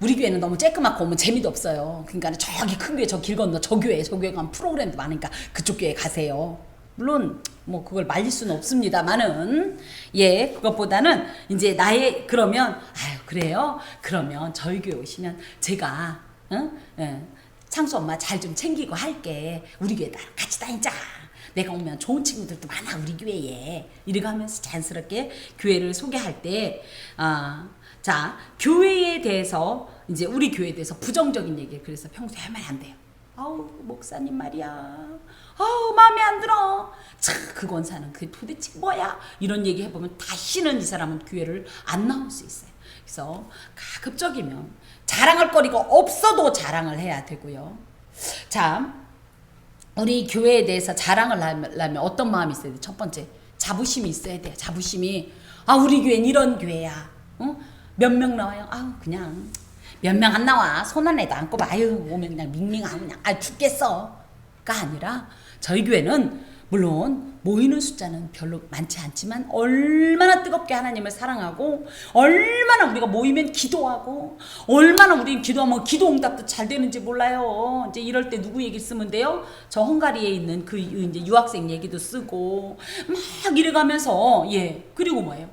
우리 교회는 너무 쬐끄맣고 오면 재미도 없어요. 그러니까 저기 큰 교회 저 길 건너 저 교회 가면 프로그램도 많으니까 그쪽 교회 가세요. 물론 뭐 그걸 말릴 수는 없습니다만은 예 그것보다는 이제 나의 그러면 아유 그래요 그러면 저희 교회 오시면 제가 응? 예, 창수 엄마 잘 좀 챙기고 할게 우리 교회 같이 다니자 내가 오면 좋은 친구들도 많아 우리 교회에 이러고 하면서 자연스럽게 교회를 소개할 때 자 교회에 대해서 이제 우리 교회에 대해서 부정적인 얘기 그래서 평소에 하면 안 돼요. 아우 목사님 말이야 아우 마음에 안 들어 참 그 권사는 그게 도대체 뭐야 이런 얘기 해보면 다시는 이 사람은 교회를 안 나올 수 있어요. 그래서 가급적이면 자랑할 거리가 없어도 자랑을 해야 되고요. 자 우리 교회에 대해서 자랑을 하려면 어떤 마음이 있어야 돼? 첫 번째 자부심이 있어야 돼요. 자부심이 우리 교회는 이런 교회야. 몇 명 나와요? 그냥 몇 명 안 나와. 손 안에도 안 꼽아. 오면 그냥 밍밍하고 그냥 죽겠어가 아니라 저희 교회는 물론 모이는 숫자는 별로 많지 않지만 얼마나 뜨겁게 하나님을 사랑하고 얼마나 우리가 모이면 기도하고 얼마나 우리 기도하면 기도 응답도 잘 되는지 몰라요. 이제 이럴 때 누구 얘기 쓰면 돼요? 저 헝가리에 있는 그 이제 유학생 얘기도 쓰고 막 이래가면서 예 그리고 뭐예요?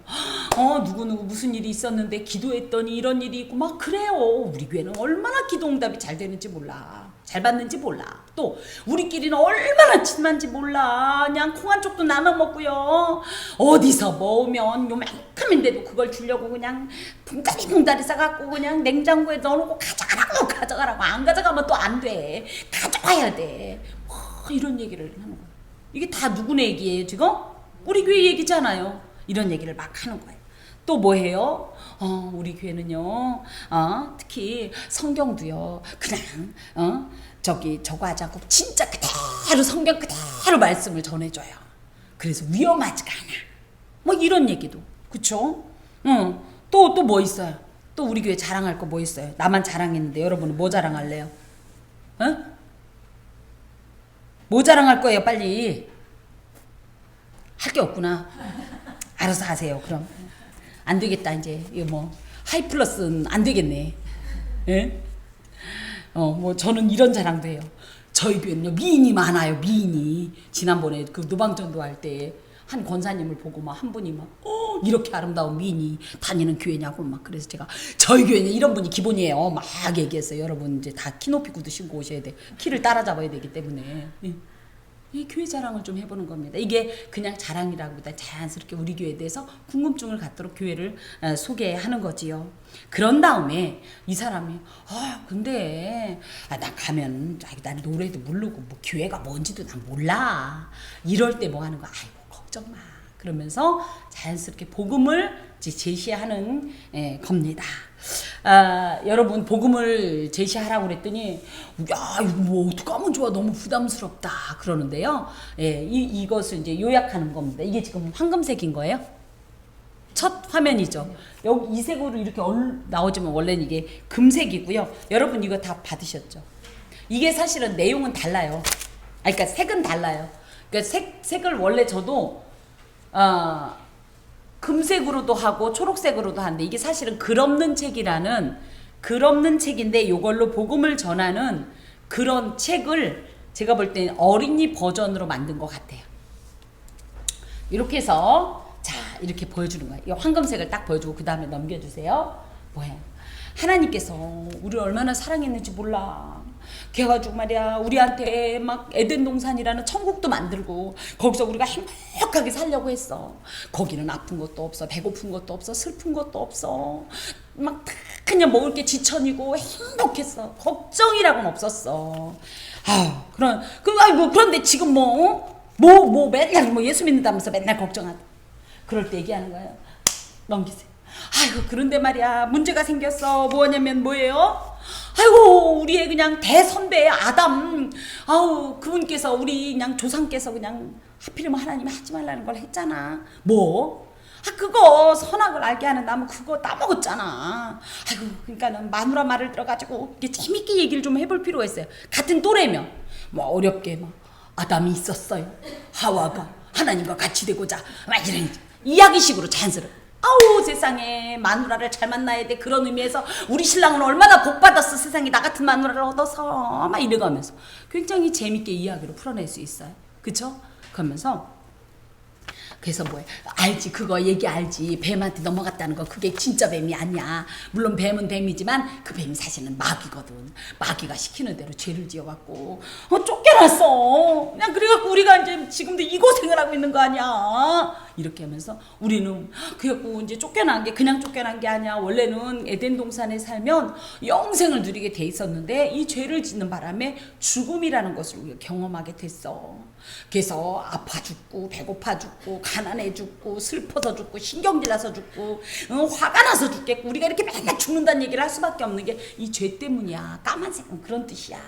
누구누구 무슨 일이 있었는데 기도했더니 이런 일이 있고 막 그래요. 우리 교회는 얼마나 기도 응답이 잘 되는지 몰라. 잘 받는지 몰라. 또 우리끼리는 얼마나 친한지 몰라. 그냥 콩 한 쪽도 나눠 먹고요. 어디서 모으면 요만큼인데도 그걸 주려고 그냥 붕다리 싸갖고 그냥 냉장고에 넣어놓고 가져가라고 안 가져가면 또 안 돼. 가져가야 돼. 이런 얘기를 하는 거예요. 이게 다 누구네 얘기예요 지금? 우리 교회 얘기잖아요. 이런 얘기를 막 하는 거예요. 또 뭐해요? 우리 교회는요, 특히 성경도요, 그냥, 저거 하지 않고 진짜 그대로 성경 그대로 말씀을 전해줘요. 그래서 위험하지가 않아. 뭐 이런 얘기도. 그쵸? 또 뭐 있어요? 또 우리 교회 자랑할 거 뭐 있어요? 나만 자랑했는데 여러분은 뭐 자랑할래요? 뭐 자랑할 거예요, 빨리? 할 게 없구나. 알아서 하세요, 그럼. 안 되겠다, 이제. 이거 뭐, 하이플러스는 안 되겠네. 예? 뭐, 저는 이런 자랑도 해요. 저희 교회는요, 미인이 많아요, 미인이. 지난번에 그 노방전도 할 때, 한 권사님을 보고 막 한 분이 막, 이렇게 아름다운 미인이 다니는 교회냐고 막 그래서 제가 저희 교회는 이런 분이 기본이에요. 막 얘기했어요. 여러분 이제 다 키 높이 구두 신고 오셔야 돼. 키를 따라잡아야 되기 때문에. 이 교회 자랑을 좀 해보는 겁니다. 이게 그냥 자랑이라기보다 자연스럽게 우리 교회에 대해서 궁금증을 갖도록 교회를 소개하는 거지요. 그런 다음에 이 사람이 근데 나 가면 난 노래도 모르고 뭐 교회가 뭔지도 난 몰라. 이럴 때 뭐 하는 거 아이고 걱정 마. 그러면서 자연스럽게 복음을 제시하는 겁니다. 여러분 복음을 제시하라고 그랬더니 야 이거 뭐 어떡하면 좋아 너무 부담스럽다 그러는데요. 이것을 이제 요약하는 겁니다. 이게 지금 황금색인 거예요. 첫 화면이죠. 여기 이 색으로 이렇게 나오지만 원래는 이게 금색이고요. 여러분 이거 다 받으셨죠? 이게 사실은 내용은 달라요. 그러니까 색은 달라요. 그러니까 색을 원래 저도 금색으로도 하고 초록색으로도 하는데 이게 사실은 글 없는 책인데 이걸로 복음을 전하는 그런 책을 제가 볼 때는 어린이 버전으로 만든 것 같아요. 이렇게 해서 자 이렇게 보여주는 거예요. 이 황금색을 딱 보여주고 그 다음에 넘겨주세요. 뭐예요? 하나님께서 우리를 얼마나 사랑했는지 몰라. 그래가지고 말이야 우리한테 막 에덴 동산이라는 천국도 만들고 거기서 우리가 행복하게 살려고 했어. 거기는 아픈 것도 없어, 배고픈 것도 없어, 슬픈 것도 없어. 막 그냥 먹을 게 지천이고 행복했어. 걱정이라고는 없었어. 그런데 지금 맨날 예수 믿는다면서 맨날 걱정하다. 그럴 때 얘기하는 거예요. 넘기세요. 그런데 말이야 문제가 생겼어. 뭐냐면 뭐예요? 우리의 그냥 대선배 아담, 그분께서 우리 그냥 조상께서 그냥 하필이면 하나님이 하지 말라는 걸 했잖아. 뭐? 그거 선악을 알게 하는 나무 그거 따먹었잖아. 그러니까는 마누라 말을 들어가지고 이게 재밌게 얘기를 좀 해볼 필요가 있어요. 같은 또래면 뭐 어렵게 아담이 있었어요. 하와가 하나님과 같이 되고자 막 이런 이야기식으로 자연스럽게. 세상에 마누라를 잘 만나야 돼. 그런 의미에서 우리 신랑은 얼마나 복받았어. 세상에 나 같은 마누라를 얻어서 막 이래가면서 굉장히 재밌게 이야기로 풀어낼 수 있어요. 그쵸? 그러면서 그래서 뭐해? 알지, 그거 얘기 알지. 뱀한테 넘어갔다는 거 그게 진짜 뱀이 아니야. 물론 뱀은 뱀이지만 그 뱀이 사실은 마귀거든. 마귀가 시키는 대로 죄를 지어갖고 쫓겨났어. 그냥 그래갖고 우리가 이제 지금도 이 고생을 하고 있는 거 아니야. 이렇게 하면서 우리는 그래갖고 이제 쫓겨난 게 그냥 쫓겨난 게 아니야. 원래는 에덴 동산에 살면 영생을 누리게 돼 있었는데 이 죄를 짓는 바람에 죽음이라는 것을 우리가 경험하게 됐어. 그래서 아파 죽고 배고파 죽고 가난해 죽고 슬퍼서 죽고 신경질 나서 죽고 화가 나서 죽겠고 우리가 이렇게 맨날 죽는다는 얘기를 할 수밖에 없는 게 이 죄 때문이야. 까만색은 그런 뜻이야.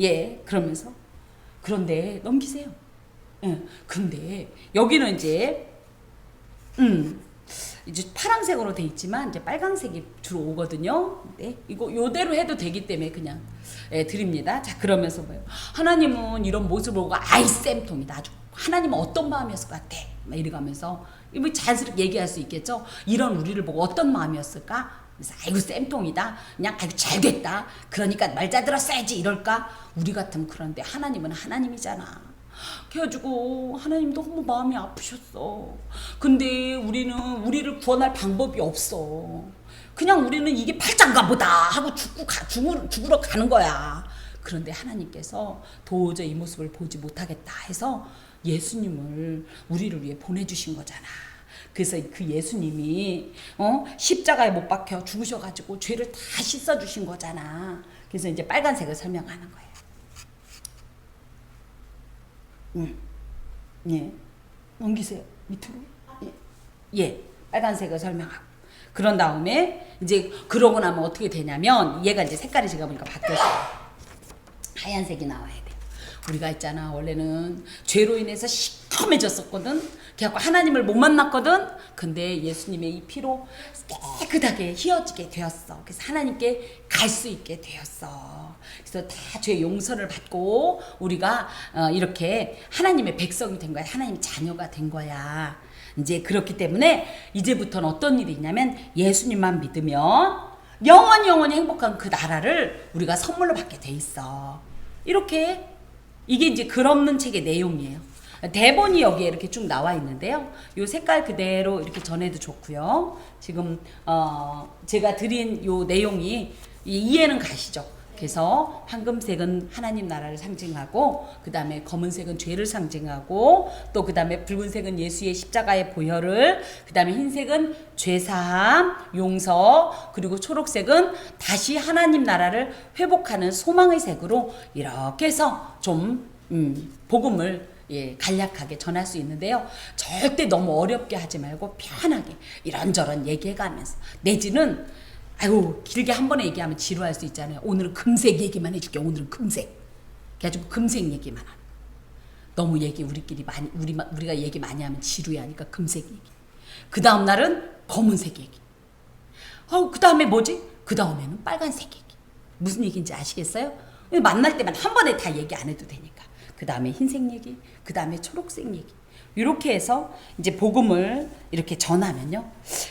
예, 그러면서 그런데 넘기세요. 예, 근데 여기는 이제 이제 파란색으로 돼 있지만 이제 빨간색이 주로 오거든요. 네, 이거 요대로 해도 되기 때문에 그냥 드립니다. 자, 그러면서 뭐예요? 하나님은 이런 모습을 보고 아이 쌤통이다. 아주 하나님은 어떤 마음이었을 것 같아. 막 이러면서 뭐 자연스럽게 얘기할 수 있겠죠. 이런 우리를 보고 어떤 마음이었을까? 그래서 아이고 쌤통이다. 그냥 아이고 잘됐다. 그러니까 말 잘 들었어야지 이럴까? 우리 같으면 그런데 하나님은 하나님이잖아. 그래가지고 하나님도 너무 마음이 아프셨어. 근데 우리는 우리를 구원할 방법이 없어. 그냥 우리는 이게 팔짱가 보다 하고 죽으러 가는 거야. 그런데 하나님께서 도저히 이 모습을 보지 못하겠다 해서 예수님을 우리를 위해 보내주신 거잖아. 그래서 그 예수님이 십자가에 못 박혀 죽으셔가지고 죄를 다 씻어주신 거잖아. 그래서 이제 빨간색을 설명하는 거예요. 예, 넘기세요. 밑으로. 예, 빨간색을 설명하고. 그런 다음에 이제 그러고 나면 어떻게 되냐면 얘가 이제 색깔이 제가 보니까 바뀌었어요. 하얀색이 나와야 돼. 우리가 있잖아. 원래는 죄로 인해서 시커매졌었거든. 그래갖고 하나님을 못 만났거든. 근데 예수님의 이 피로 깨끗하게 휘어지게 되었어. 그래서 하나님께 갈 수 있게 되었어. 그래서 다 죄 용서를 받고 우리가 이렇게 하나님의 백성이 된 거야. 하나님 자녀가 된 거야. 이제 그렇기 때문에 이제부터는 어떤 일이 있냐면 예수님만 믿으면 영원히 행복한 그 나라를 우리가 선물로 받게 돼 있어. 이렇게 이게 이제 글 없는 책의 내용이에요. 대본이 여기에 이렇게 쭉 나와 있는데요. 요 색깔 그대로 이렇게 전해도 좋고요. 지금 제가 드린 요 내용이 이해는 가시죠? 그래서 황금색은 하나님 나라를 상징하고 그 다음에 검은색은 죄를 상징하고 또 그 다음에 붉은색은 예수의 십자가의 보혈을 그 다음에 흰색은 죄사함, 용서 그리고 초록색은 다시 하나님 나라를 회복하는 소망의 색으로 이렇게 해서 좀 복음을 간략하게 전할 수 있는데요. 절대 너무 어렵게 하지 말고 편하게 이런저런 얘기해가면서 내지는 아이고 길게 한 번에 얘기하면 지루할 수 있잖아요. 오늘은 금색 얘기만 해줄게. 오늘은 금색. 그래가지고 금색 얘기만 하는. 너무 얘기 우리끼리 많이 우리가 얘기 많이 하면 지루해하니까 금색 얘기. 그 다음 날은 검은색 얘기. 그 다음에 뭐지? 그 다음에는 빨간색 얘기. 무슨 얘기인지 아시겠어요? 만날 때만 한 번에 다 얘기 안 해도 되니까. 그 다음에 흰색 얘기, 그 다음에 초록색 얘기. 이렇게 해서 이제 복음을 이렇게 전하면요.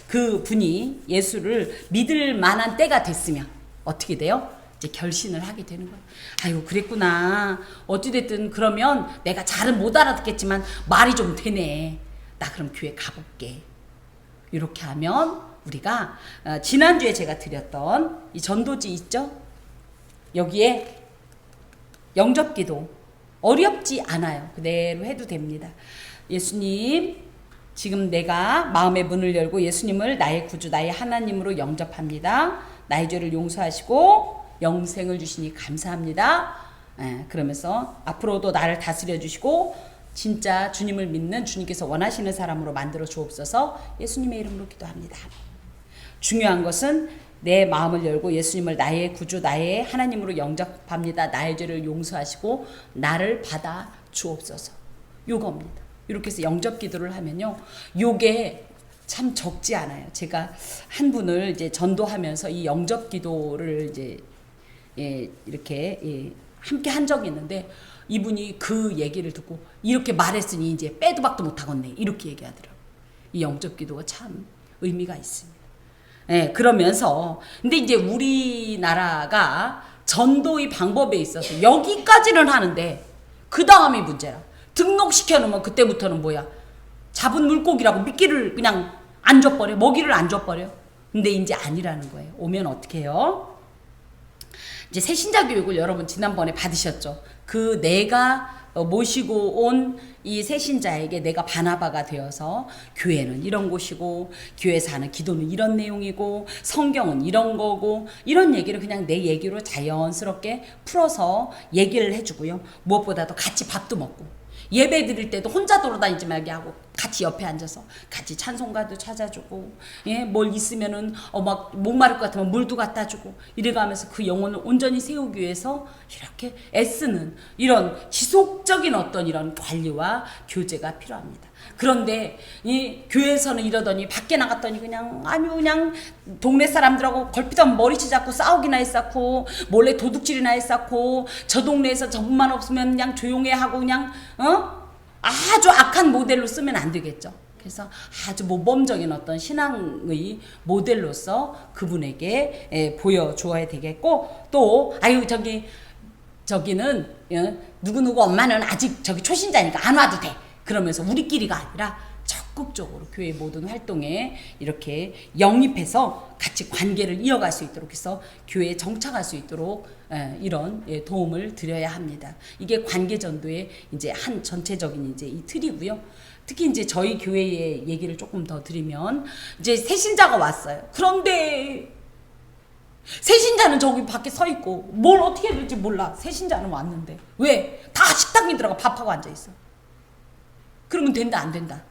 그 분이 예수를 믿을 만한 때가 됐으면 어떻게 돼요? 이제 결신을 하게 되는 거예요. 아이고, 그랬구나. 어찌됐든 그러면 내가 잘은 못 알아듣겠지만 말이 좀 되네. 나 그럼 교회 가볼게. 이렇게 하면 우리가 지난주에 제가 드렸던 이 전도지 있죠? 여기에 영접기도 어렵지 않아요. 그대로 해도 됩니다. 예수님, 지금 내가 마음의 문을 열고 예수님을 나의 구주, 나의 하나님으로 영접합니다. 나의 죄를 용서하시고 영생을 주시니 감사합니다. 그러면서 앞으로도 나를 다스려 주시고 진짜 주님을 믿는 주님께서 원하시는 사람으로 만들어 주옵소서. 예수님의 이름으로 기도합니다. 중요한 것은 내 마음을 열고 예수님을 나의 구주, 나의 하나님으로 영접합니다. 나의 죄를 용서하시고 나를 받아 주옵소서. 요겁니다. 이렇게 해서 영접 기도를 하면요. 요게 참 적지 않아요. 제가 한 분을 이제 전도하면서 이 영접 기도를 이제 이렇게 함께 한 적이 있는데 이분이 그 얘기를 듣고 이렇게 말했으니 이제 빼도 박도 못하겠네. 이렇게 얘기하더라고요. 이 영접 기도가 참 의미가 있습니다. 그러면서 근데 이제 우리나라가 전도의 방법에 있어서 여기까지는 하는데 그 다음이 문제라. 등록시켜 놓으면 그때부터는 뭐야? 잡은 물고기라고 미끼를 그냥 안 줘버려. 먹이를 안 줘버려. 근데 이제 아니라는 거예요. 오면 어떻게 해요? 이제 새신자 교육을 여러분 지난번에 받으셨죠? 그 내가 모시고 온 이 새신자에게 내가 바나바가 되어서 교회는 이런 곳이고 교회에서 하는 기도는 이런 내용이고 성경은 이런 거고 이런 얘기를 그냥 내 얘기로 자연스럽게 풀어서 얘기를 해주고요. 무엇보다도 같이 밥도 먹고 예배 드릴 때도 혼자 돌아다니지 말게 하고 같이 옆에 앉아서 같이 찬송가도 찾아주고, 예, 뭘 있으면은 막 목마를 것 같으면 물도 갖다 주고 이래가면서 그 영혼을 온전히 세우기 위해서 이렇게 애쓰는 이런 지속적인 어떤 이런 관리와 교제가 필요합니다. 그런데 이 교회에서는 이러더니 밖에 나갔더니 그냥 그냥 동네 사람들하고 걸핏하면 머리치 잡고 싸우기나 했었고 몰래 도둑질이나 했었고 저 동네에서 저분만 없으면 그냥 조용해 하고 그냥 아주 악한 모델로 쓰면 안 되겠죠. 그래서 아주 모범적인 어떤 신앙의 모델로서 그분에게 보여주어야 되겠고 또 저기는 누구누구 엄마는 아직 저기 초신자니까 안 와도 돼. 그러면서 우리끼리가 아니라 적극적으로 교회 모든 활동에 이렇게 영입해서 같이 관계를 이어갈 수 있도록 해서 교회에 정착할 수 있도록 이런 도움을 드려야 합니다. 이게 관계 전도의 이제 한 전체적인 이제 이 틀이고요. 특히 이제 저희 교회의 얘기를 조금 더 드리면 이제 새신자가 왔어요. 그런데 새신자는 저기 밖에 서 있고 뭘 어떻게 해야 될지 몰라. 새신자는 왔는데 왜? 다 식당에 들어가 밥하고 앉아 있어. 그러면 된다 안 된다.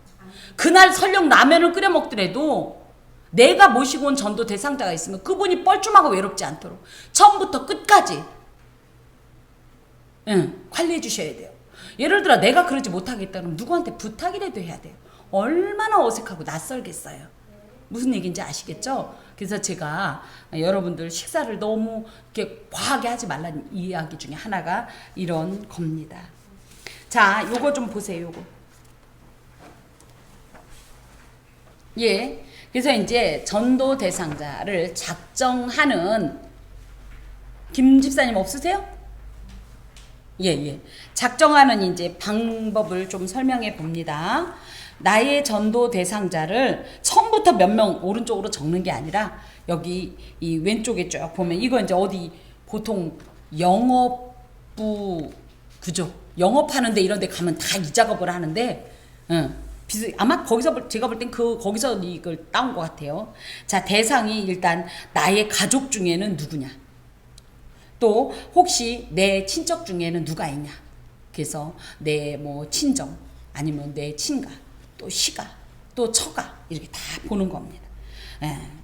그날 설령 라면을 끓여 먹더라도 내가 모시고 온 전도 대상자가 있으면 그분이 뻘쭘하고 외롭지 않도록 처음부터 끝까지 관리해 주셔야 돼요. 예를 들어 내가 그러지 못하겠다 그러면 누구한테 부탁이라도 해야 돼요. 얼마나 어색하고 낯설겠어요. 무슨 얘기인지 아시겠죠? 그래서 제가 여러분들 식사를 너무 이렇게 과하게 하지 말라는 이야기 중에 하나가 이런 겁니다. 자, 요거 좀 보세요. 요거. 예. 그래서 이제 전도 대상자를 작정하는 김 집사님 없으세요? 예. 작정하는 이제 방법을 좀 설명해 봅니다. 나의 전도 대상자를 처음부터 몇 명 오른쪽으로 적는 게 아니라 여기 이 왼쪽에 쭉 보면 이거 이제 어디 보통 영업부 그죠? 영업하는데 이런 데 가면 다 이 작업을 하는데 아마 거기서 제가 볼 땐 거기서 이걸 따온 것 같아요. 자, 대상이 일단 나의 가족 중에는 누구냐. 또 혹시 내 친척 중에는 누가 있냐. 그래서 내 뭐 친정 아니면 내 친가 또 시가 또 처가 이렇게 다 보는 겁니다.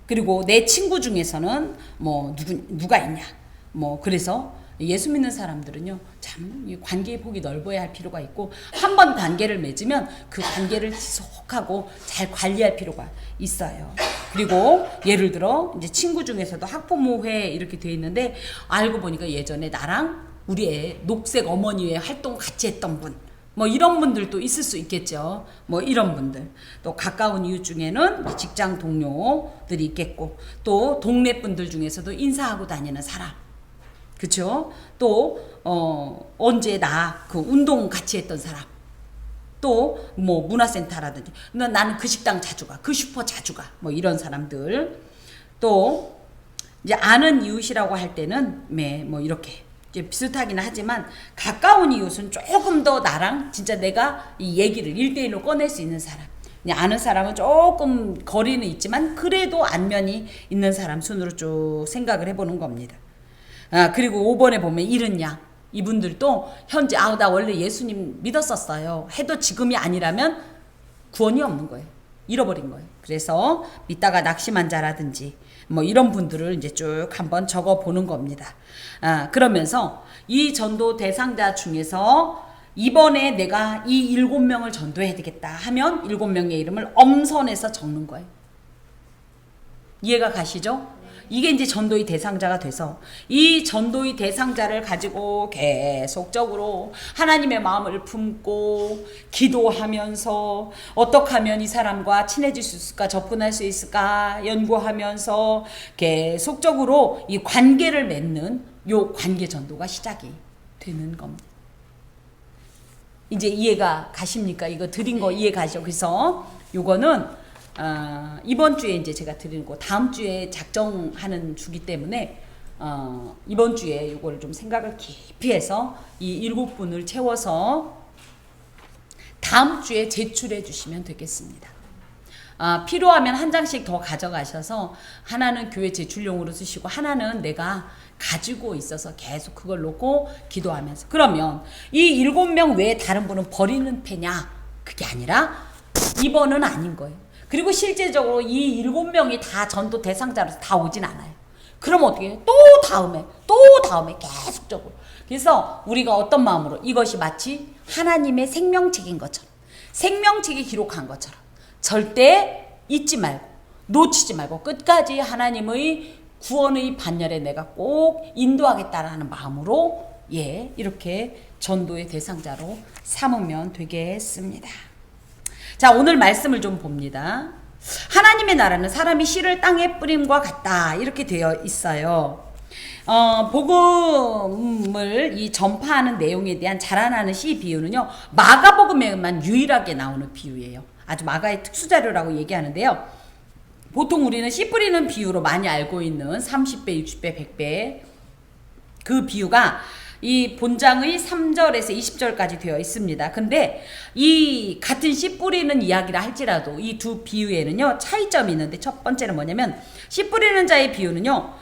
그리고 내 친구 중에서는 뭐 누가 있냐. 뭐 그래서 예수 믿는 사람들은요, 참 관계의 폭이 넓어야 할 필요가 있고, 한 번 관계를 맺으면 그 관계를 지속하고 잘 관리할 필요가 있어요. 그리고 예를 들어 이제 친구 중에서도 학부모회 이렇게 돼 있는데 알고 보니까 예전에 나랑 우리 애 녹색 어머니회 활동 같이 했던 분, 뭐 이런 분들도 있을 수 있겠죠. 뭐 이런 분들. 또 가까운 이웃 중에는 직장 동료들이 있겠고, 또 동네 분들 중에서도 인사하고 다니는 사람. 그쵸? 또 언제 그 운동 같이 했던 사람, 또 뭐 문화센터라든지 나는 그 식당 자주 가, 그 슈퍼 자주 가, 뭐 이런 사람들. 또 이제 아는 이웃이라고 할 때는 뭐 이렇게 이제 비슷하긴 하지만 가까운 이웃은 조금 더 나랑 진짜 내가 이 얘기를 1대1로 꺼낼 수 있는 사람. 그냥 아는 사람은 조금 거리는 있지만 그래도 안면이 있는 사람 순으로 쭉 생각을 해보는 겁니다. 그리고 5번에 보면 잃은 양. 이분들도 현재 나 원래 예수님 믿었었어요 해도 지금이 아니라면 구원이 없는 거예요. 잃어버린 거예요. 그래서 믿다가 낙심한 자라든지 뭐 이런 분들을 이제 쭉 한번 적어 보는 겁니다. 그러면서 이 전도 대상자 중에서 이번에 내가 이 7명을 전도해야 되겠다 하면 7명의 이름을 엄선해서 적는 거예요. 이해가 가시죠? 이게 이제 전도의 대상자가 돼서 이 전도의 대상자를 가지고 계속적으로 하나님의 마음을 품고 기도하면서 어떻게 하면 이 사람과 친해질 수 있을까, 접근할 수 있을까 연구하면서 계속적으로 이 관계를 맺는 요 관계 전도가 시작이 되는 겁니다. 이제 이해가 가십니까? 이거 드린 거 이해 가시죠? 그래서 요거는 이번 주에 이제 제가 드리는 거 다음 주에 작정하는 주기 때문에 이번 주에 요거를 좀 생각을 깊이 해서 이 7분을 채워서 다음 주에 제출해 주시면 되겠습니다. 필요하면 한 장씩 더 가져가셔서 하나는 교회 제출용으로 쓰시고 하나는 내가 가지고 있어서 계속 그걸 놓고 기도하면서. 그러면 이 7명 외에 다른 분은 버리는 패냐? 그게 아니라 이번은 아닌 거예요. 그리고 실제적으로 이 7명이 다 전도 대상자로서 다 오진 않아요. 그럼 어떻게 해요? 또 다음에 계속적으로. 그래서 우리가 어떤 마음으로 이것이 마치 하나님의 생명책인 것처럼, 생명책에 기록한 것처럼 절대 잊지 말고 놓치지 말고 끝까지 하나님의 구원의 반열에 내가 꼭 인도하겠다라는 마음으로 이렇게 전도의 대상자로 삼으면 되겠습니다. 자, 오늘 말씀을 좀 봅니다. 하나님의 나라는 사람이 씨를 땅에 뿌림과 같다 이렇게 되어 있어요. 복음을 이 전파하는 내용에 대한 자라나는 씨 비유는요, 마가복음에만 유일하게 나오는 비유예요. 아주 마가의 특수자료라고 얘기하는데요. 보통 우리는 씨 뿌리는 비유로 많이 알고 있는 30배, 60배, 100배 그 비유가 이 본장의 3절에서 20절까지 되어 있습니다. 근데 이 같은 씨 뿌리는 이야기를 할지라도 이 두 비유에는요 차이점이 있는데, 첫 번째는 뭐냐면 씨 뿌리는 자의 비유는요,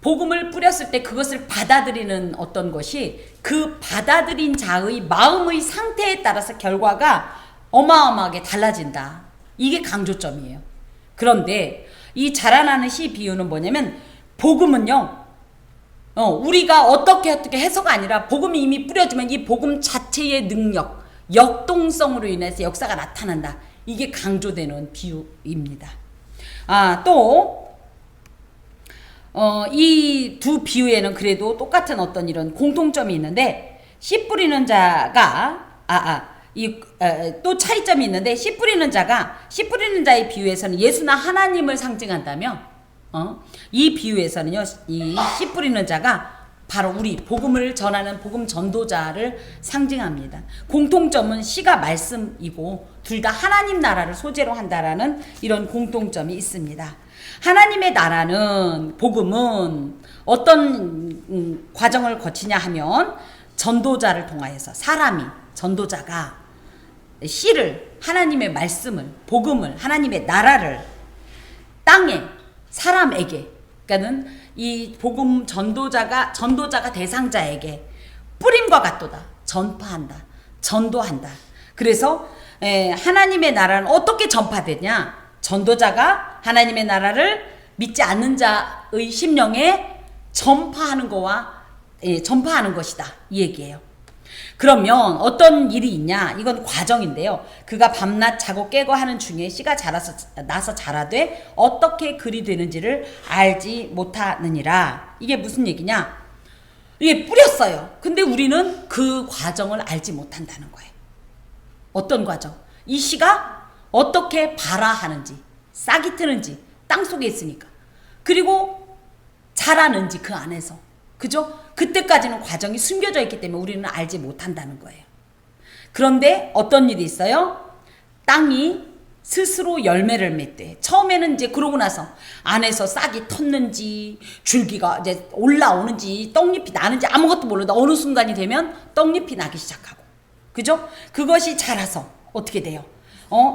복음을 뿌렸을 때 그것을 받아들이는 어떤 것이 그 받아들인 자의 마음의 상태에 따라서 결과가 어마어마하게 달라진다. 이게 강조점이에요. 그런데 이 자라나는 씨 비유는 뭐냐면, 복음은요 우리가 어떻게 해서가 아니라 복음이 이미 뿌려지면 이 복음 자체의 능력, 역동성으로 인해서 역사가 나타난다. 이게 강조되는 비유입니다. 또 이 두 비유에는 그래도 똑같은 어떤 이런 공통점이 있는데, 씨 뿌리는 자가 또 차이점이 있는데, 씨 뿌리는 자의 비유에서는 예수나 하나님을 상징한다며, 이 비유에서는요, 이 씨 뿌리는 자가 바로 우리 복음을 전하는 복음 전도자를 상징합니다. 공통점은 씨가 말씀이고 둘 다 하나님 나라를 소재로 한다라는 이런 공통점이 있습니다. 하나님의 나라는, 복음은 어떤 과정을 거치냐 하면, 전도자를 통하여서 전도자가 씨를, 하나님의 말씀을, 복음을, 하나님의 나라를 땅에, 사람에게, 그러니까는 이 복음 전도자가 대상자에게 뿌림과 같도다. 전도한다. 그래서 하나님의 나라는 어떻게 전파되냐? 전도자가 하나님의 나라를 믿지 않는 자의 심령에 전파하는 것이다. 이 얘기예요. 그러면 어떤 일이 있냐? 이건 과정인데요. 그가 밤낮 자고 깨고 하는 중에 씨가 나서 자라되 어떻게 그리 되는지를 알지 못하느니라. 이게 무슨 얘기냐? 이게 뿌렸어요. 근데 우리는 그 과정을 알지 못한다는 거예요. 어떤 과정? 이 씨가 어떻게 발화하는지, 싹이 트는지, 땅속에 있으니까. 그리고 자라는지 그 안에서. 그죠? 그때까지는 과정이 숨겨져 있기 때문에 우리는 알지 못한다는 거예요. 그런데 어떤 일이 있어요? 땅이 스스로 열매를 맺대. 처음에는 이제 그러고 나서 안에서 싹이 텄는지, 줄기가 이제 올라오는지, 떡잎이 나는지 아무것도 모르다 어느 순간이 되면 떡잎이 나기 시작하고. 그죠? 그것이 자라서 어떻게 돼요?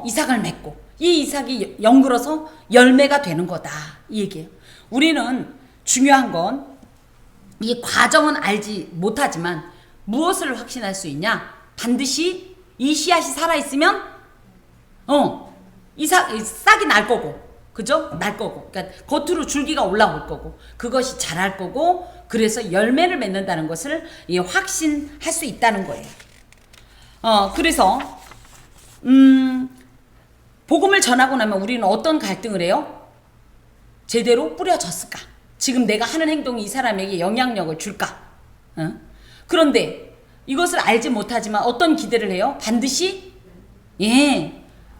이삭을 맺고, 이 이삭이 연글어서 열매가 되는 거다. 이 얘기예요. 우리는 중요한 건 이 과정은 알지 못하지만 무엇을 확신할 수 있냐? 반드시 이 씨앗이 살아있으면 싹이 날 거고, 그죠? 날 거고, 그러니까 겉으로 줄기가 올라올 거고, 그것이 자랄 거고, 그래서 열매를 맺는다는 것을 확신할 수 있다는 거예요. 그래서 복음을 전하고 나면 우리는 어떤 갈등을 해요? 제대로 뿌려졌을까? 지금 내가 하는 행동이 이 사람에게 영향력을 줄까? 그런데 이것을 알지 못하지만 어떤 기대를 해요? 반드시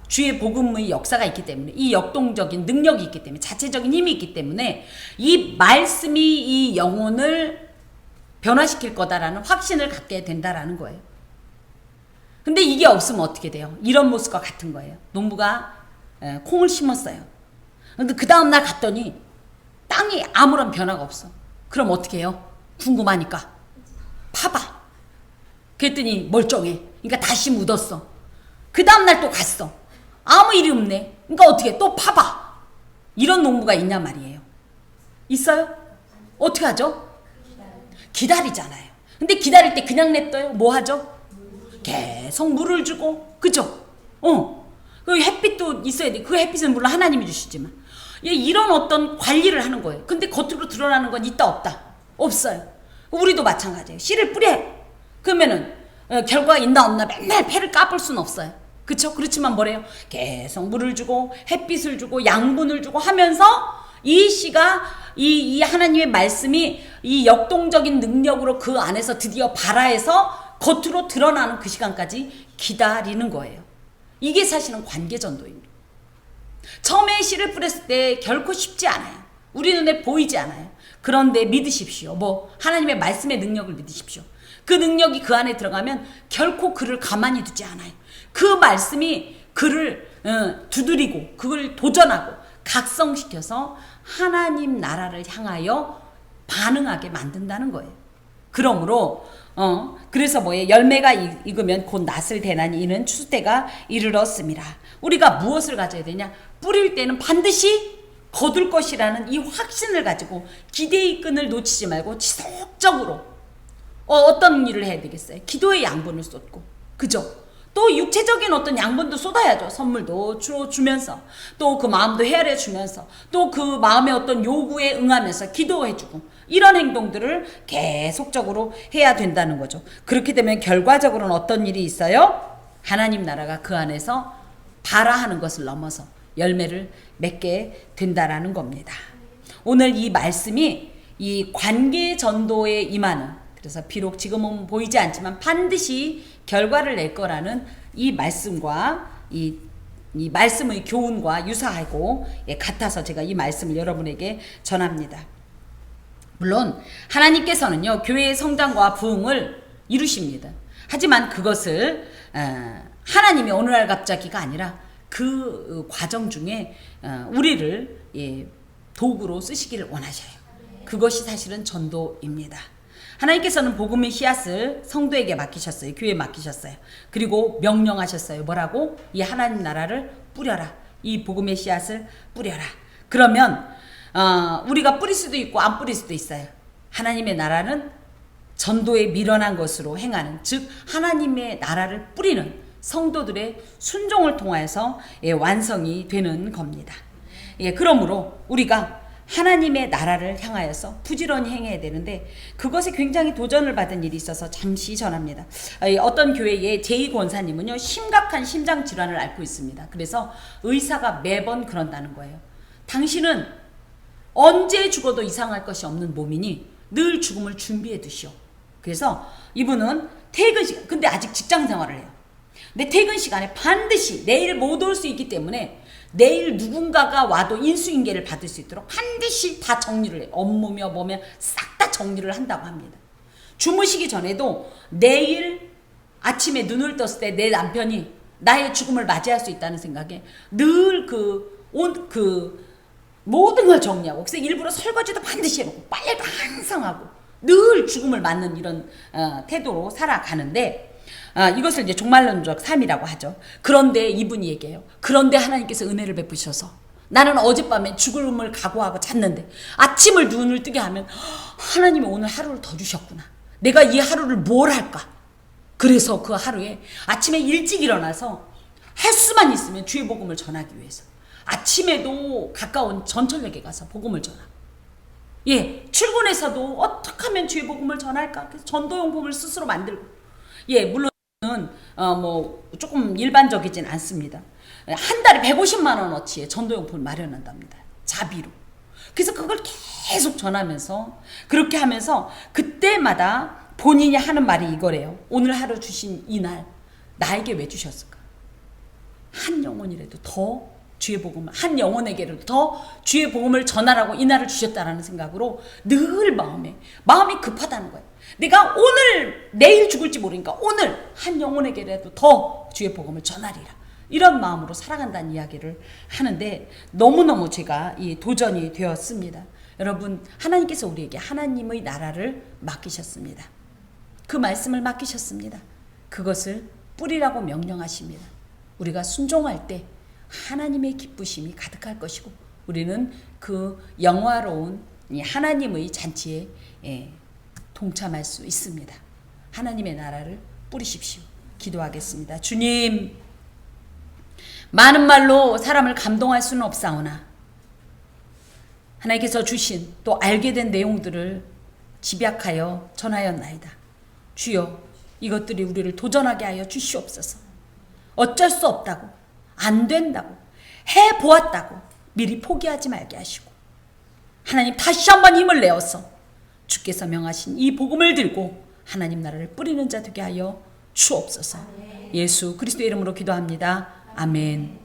주의 복음의 역사가 있기 때문에, 이 역동적인 능력이 있기 때문에, 자체적인 힘이 있기 때문에 이 말씀이 이 영혼을 변화시킬 거다라는 확신을 갖게 된다라는 거예요. 근데 이게 없으면 어떻게 돼요? 이런 모습과 같은 거예요. 농부가 콩을 심었어요. 근데 그 다음날 갔더니 땅이 아무런 변화가 없어. 그럼 어떻게 해요? 궁금하니까 파봐. 그랬더니 멀쩡해. 그러니까 다시 묻었어. 그 다음날 또 갔어. 아무 일이 없네. 그러니까 어떻게 또 파봐. 이런 농부가 있냐 말이에요. 있어요? 어떻게 하죠? 기다리잖아요. 근데 기다릴 때 그냥 냅둬요? 뭐 하죠? 계속 물을 주고, 그죠? 그 햇빛도 있어야 돼. 그 햇빛은 물론 하나님이 주시지만. 이런 어떤 관리를 하는 거예요. 근데 겉으로 드러나는 건 있다 없다? 없어요. 우리도 마찬가지예요. 씨를 뿌려요. 그러면은 결과가 있나 없나 맨날 패를 까볼 수는 없어요. 그쵸? 그렇지만 뭐래요? 계속 물을 주고 햇빛을 주고 양분을 주고 하면서 이 씨가 이 하나님의 말씀이 이 역동적인 능력으로 그 안에서 드디어 발화해서 겉으로 드러나는 그 시간까지 기다리는 거예요. 이게 사실은 관계전도입니다. 처음에 씨를 뿌렸을 때 결코 쉽지 않아요. 우리 눈에 보이지 않아요. 그런데 믿으십시오. 하나님의 말씀의 능력을 믿으십시오. 그 능력이 그 안에 들어가면 결코 그를 가만히 두지 않아요. 그 말씀이 그를 두드리고 그걸 도전하고 각성시켜서 하나님 나라를 향하여 반응하게 만든다는 거예요. 그러므로 그래서 뭐예요? 열매가 익으면 곧 낫을 대나니 이는 추수 때가 이르렀습니다. 우리가 무엇을 가져야 되냐? 뿌릴 때는 반드시 거둘 것이라는 이 확신을 가지고 기대의 끈을 놓치지 말고 지속적으로 어떤 일을 해야 되겠어요? 기도의 양분을 쏟고, 그죠? 또 육체적인 어떤 양분도 쏟아야죠. 선물도 주면서 또 그 마음도 헤아려 주면서 또 그 마음의 어떤 요구에 응하면서 기도해주고 이런 행동들을 계속적으로 해야 된다는 거죠. 그렇게 되면 결과적으로는 어떤 일이 있어요? 하나님 나라가 그 안에서 발화하는 것을 넘어서 열매를 맺게 된다라는 겁니다. 오늘 이 말씀이 이 관계 전도에 임하는, 그래서 비록 지금은 보이지 않지만 반드시 결과를 낼 거라는 이 말씀과 이 말씀의 교훈과 유사하고 같아서 제가 이 말씀을 여러분에게 전합니다. 물론 하나님께서는요 교회의 성장과 부흥을 이루십니다. 하지만 그것을 하나님이 어느 날 갑자기가 아니라 그 과정 중에 우리를 도구로 쓰시기를 원하셔요. 그것이 사실은 전도입니다. 하나님께서는 복음의 씨앗을 성도에게 맡기셨어요. 교회에 맡기셨어요. 그리고 명령하셨어요. 뭐라고? 이 하나님 나라를 뿌려라. 이 복음의 씨앗을 뿌려라. 그러면 우리가 뿌릴 수도 있고 안 뿌릴 수도 있어요. 하나님의 나라는 전도에 미련한 것으로 행하는, 즉 하나님의 나라를 뿌리는 성도들의 순종을 통해서 완성이 되는 겁니다. 그러므로 우리가 하나님의 나라를 향하여서 부지런히 행해야 되는데 그것에 굉장히 도전을 받은 일이 있어서 잠시 전합니다. 어떤 교회의 제2권사님은요 심각한 심장 질환을 앓고 있습니다. 그래서 의사가 매번 그런다는 거예요. 당신은 언제 죽어도 이상할 것이 없는 몸이니 늘 죽음을 준비해 두시오. 그래서 이분은 퇴근 시간, 근데 아직 직장 생활을 해요. 근데 퇴근 시간에 반드시 내일 못 올 수 있기 때문에 내일 누군가가 와도 인수인계를 받을 수 있도록 반드시 다 정리를 해요. 업무며 뭐며 싹 다 정리를 한다고 합니다. 주무시기 전에도 내일 아침에 눈을 떴을 때 내 남편이 나의 죽음을 맞이할 수 있다는 생각에 늘 모든 걸 정리하고, 그래서 일부러 설거지도 반드시 해놓고 빨래도 항상 하고 늘 죽음을 맞는 이런 태도로 살아가는데 이것을 이제 종말론적 삶이라고 하죠. 그런데 이분이 얘기해요. 그런데 하나님께서 은혜를 베푸셔서 나는 어젯밤에 죽음을 각오하고 잤는데 아침을 눈을 뜨게 하면 하나님이 오늘 하루를 더 주셨구나. 내가 이 하루를 뭘 할까? 그래서 그 하루에 아침에 일찍 일어나서 할 수만 있으면 주의 복음을 전하기 위해서 아침에도 가까운 전철역에 가서 복음을 전하고, 출근해서도 어떻게 하면 주의 복음을 전할까? 그래서 전도용품을 스스로 만들고, 물론 조금 일반적이진 않습니다. 한 달에 150만 원어치의 전도용품을 마련한답니다. 자비로. 그래서 그걸 계속 전하면서 그렇게 하면서 그때마다 본인이 하는 말이 이거래요. 오늘 하루 주신 이 날 나에게 왜 주셨을까? 한 영혼이라도 더 주의 복음을 한 영혼에게라도 더 주의 복음을 전하라고 이 날을 주셨다라는 생각으로 늘 마음이 급하다는 거예요. 내가 오늘 내일 죽을지 모르니까 오늘 한 영혼에게라도 더 주의 복음을 전하리라. 이런 마음으로 살아간다는 이야기를 하는데 너무너무 제가 이 도전이 되었습니다. 여러분, 하나님께서 우리에게 하나님의 나라를 맡기셨습니다. 그 말씀을 맡기셨습니다. 그것을 뿌리라고 명령하십니다. 우리가 순종할 때 하나님의 기쁘심이 가득할 것이고 우리는 그 영화로운 하나님의 잔치에 동참할 수 있습니다. 하나님의 나라를 뿌리십시오. 기도하겠습니다. 주님, 많은 말로 사람을 감동할 수는 없사오나 하나님께서 주신 또 알게 된 내용들을 집약하여 전하였나이다. 주여, 이것들이 우리를 도전하게 하여 주시옵소서. 어쩔 수 없다고, 안 된다고, 해보았다고 미리 포기하지 말게 하시고 하나님 다시 한번 힘을 내어서 주께서 명하신 이 복음을 들고 하나님 나라를 뿌리는 자 되게 하여 주옵소서. 예수 그리스도의 이름으로 기도합니다. 아멘.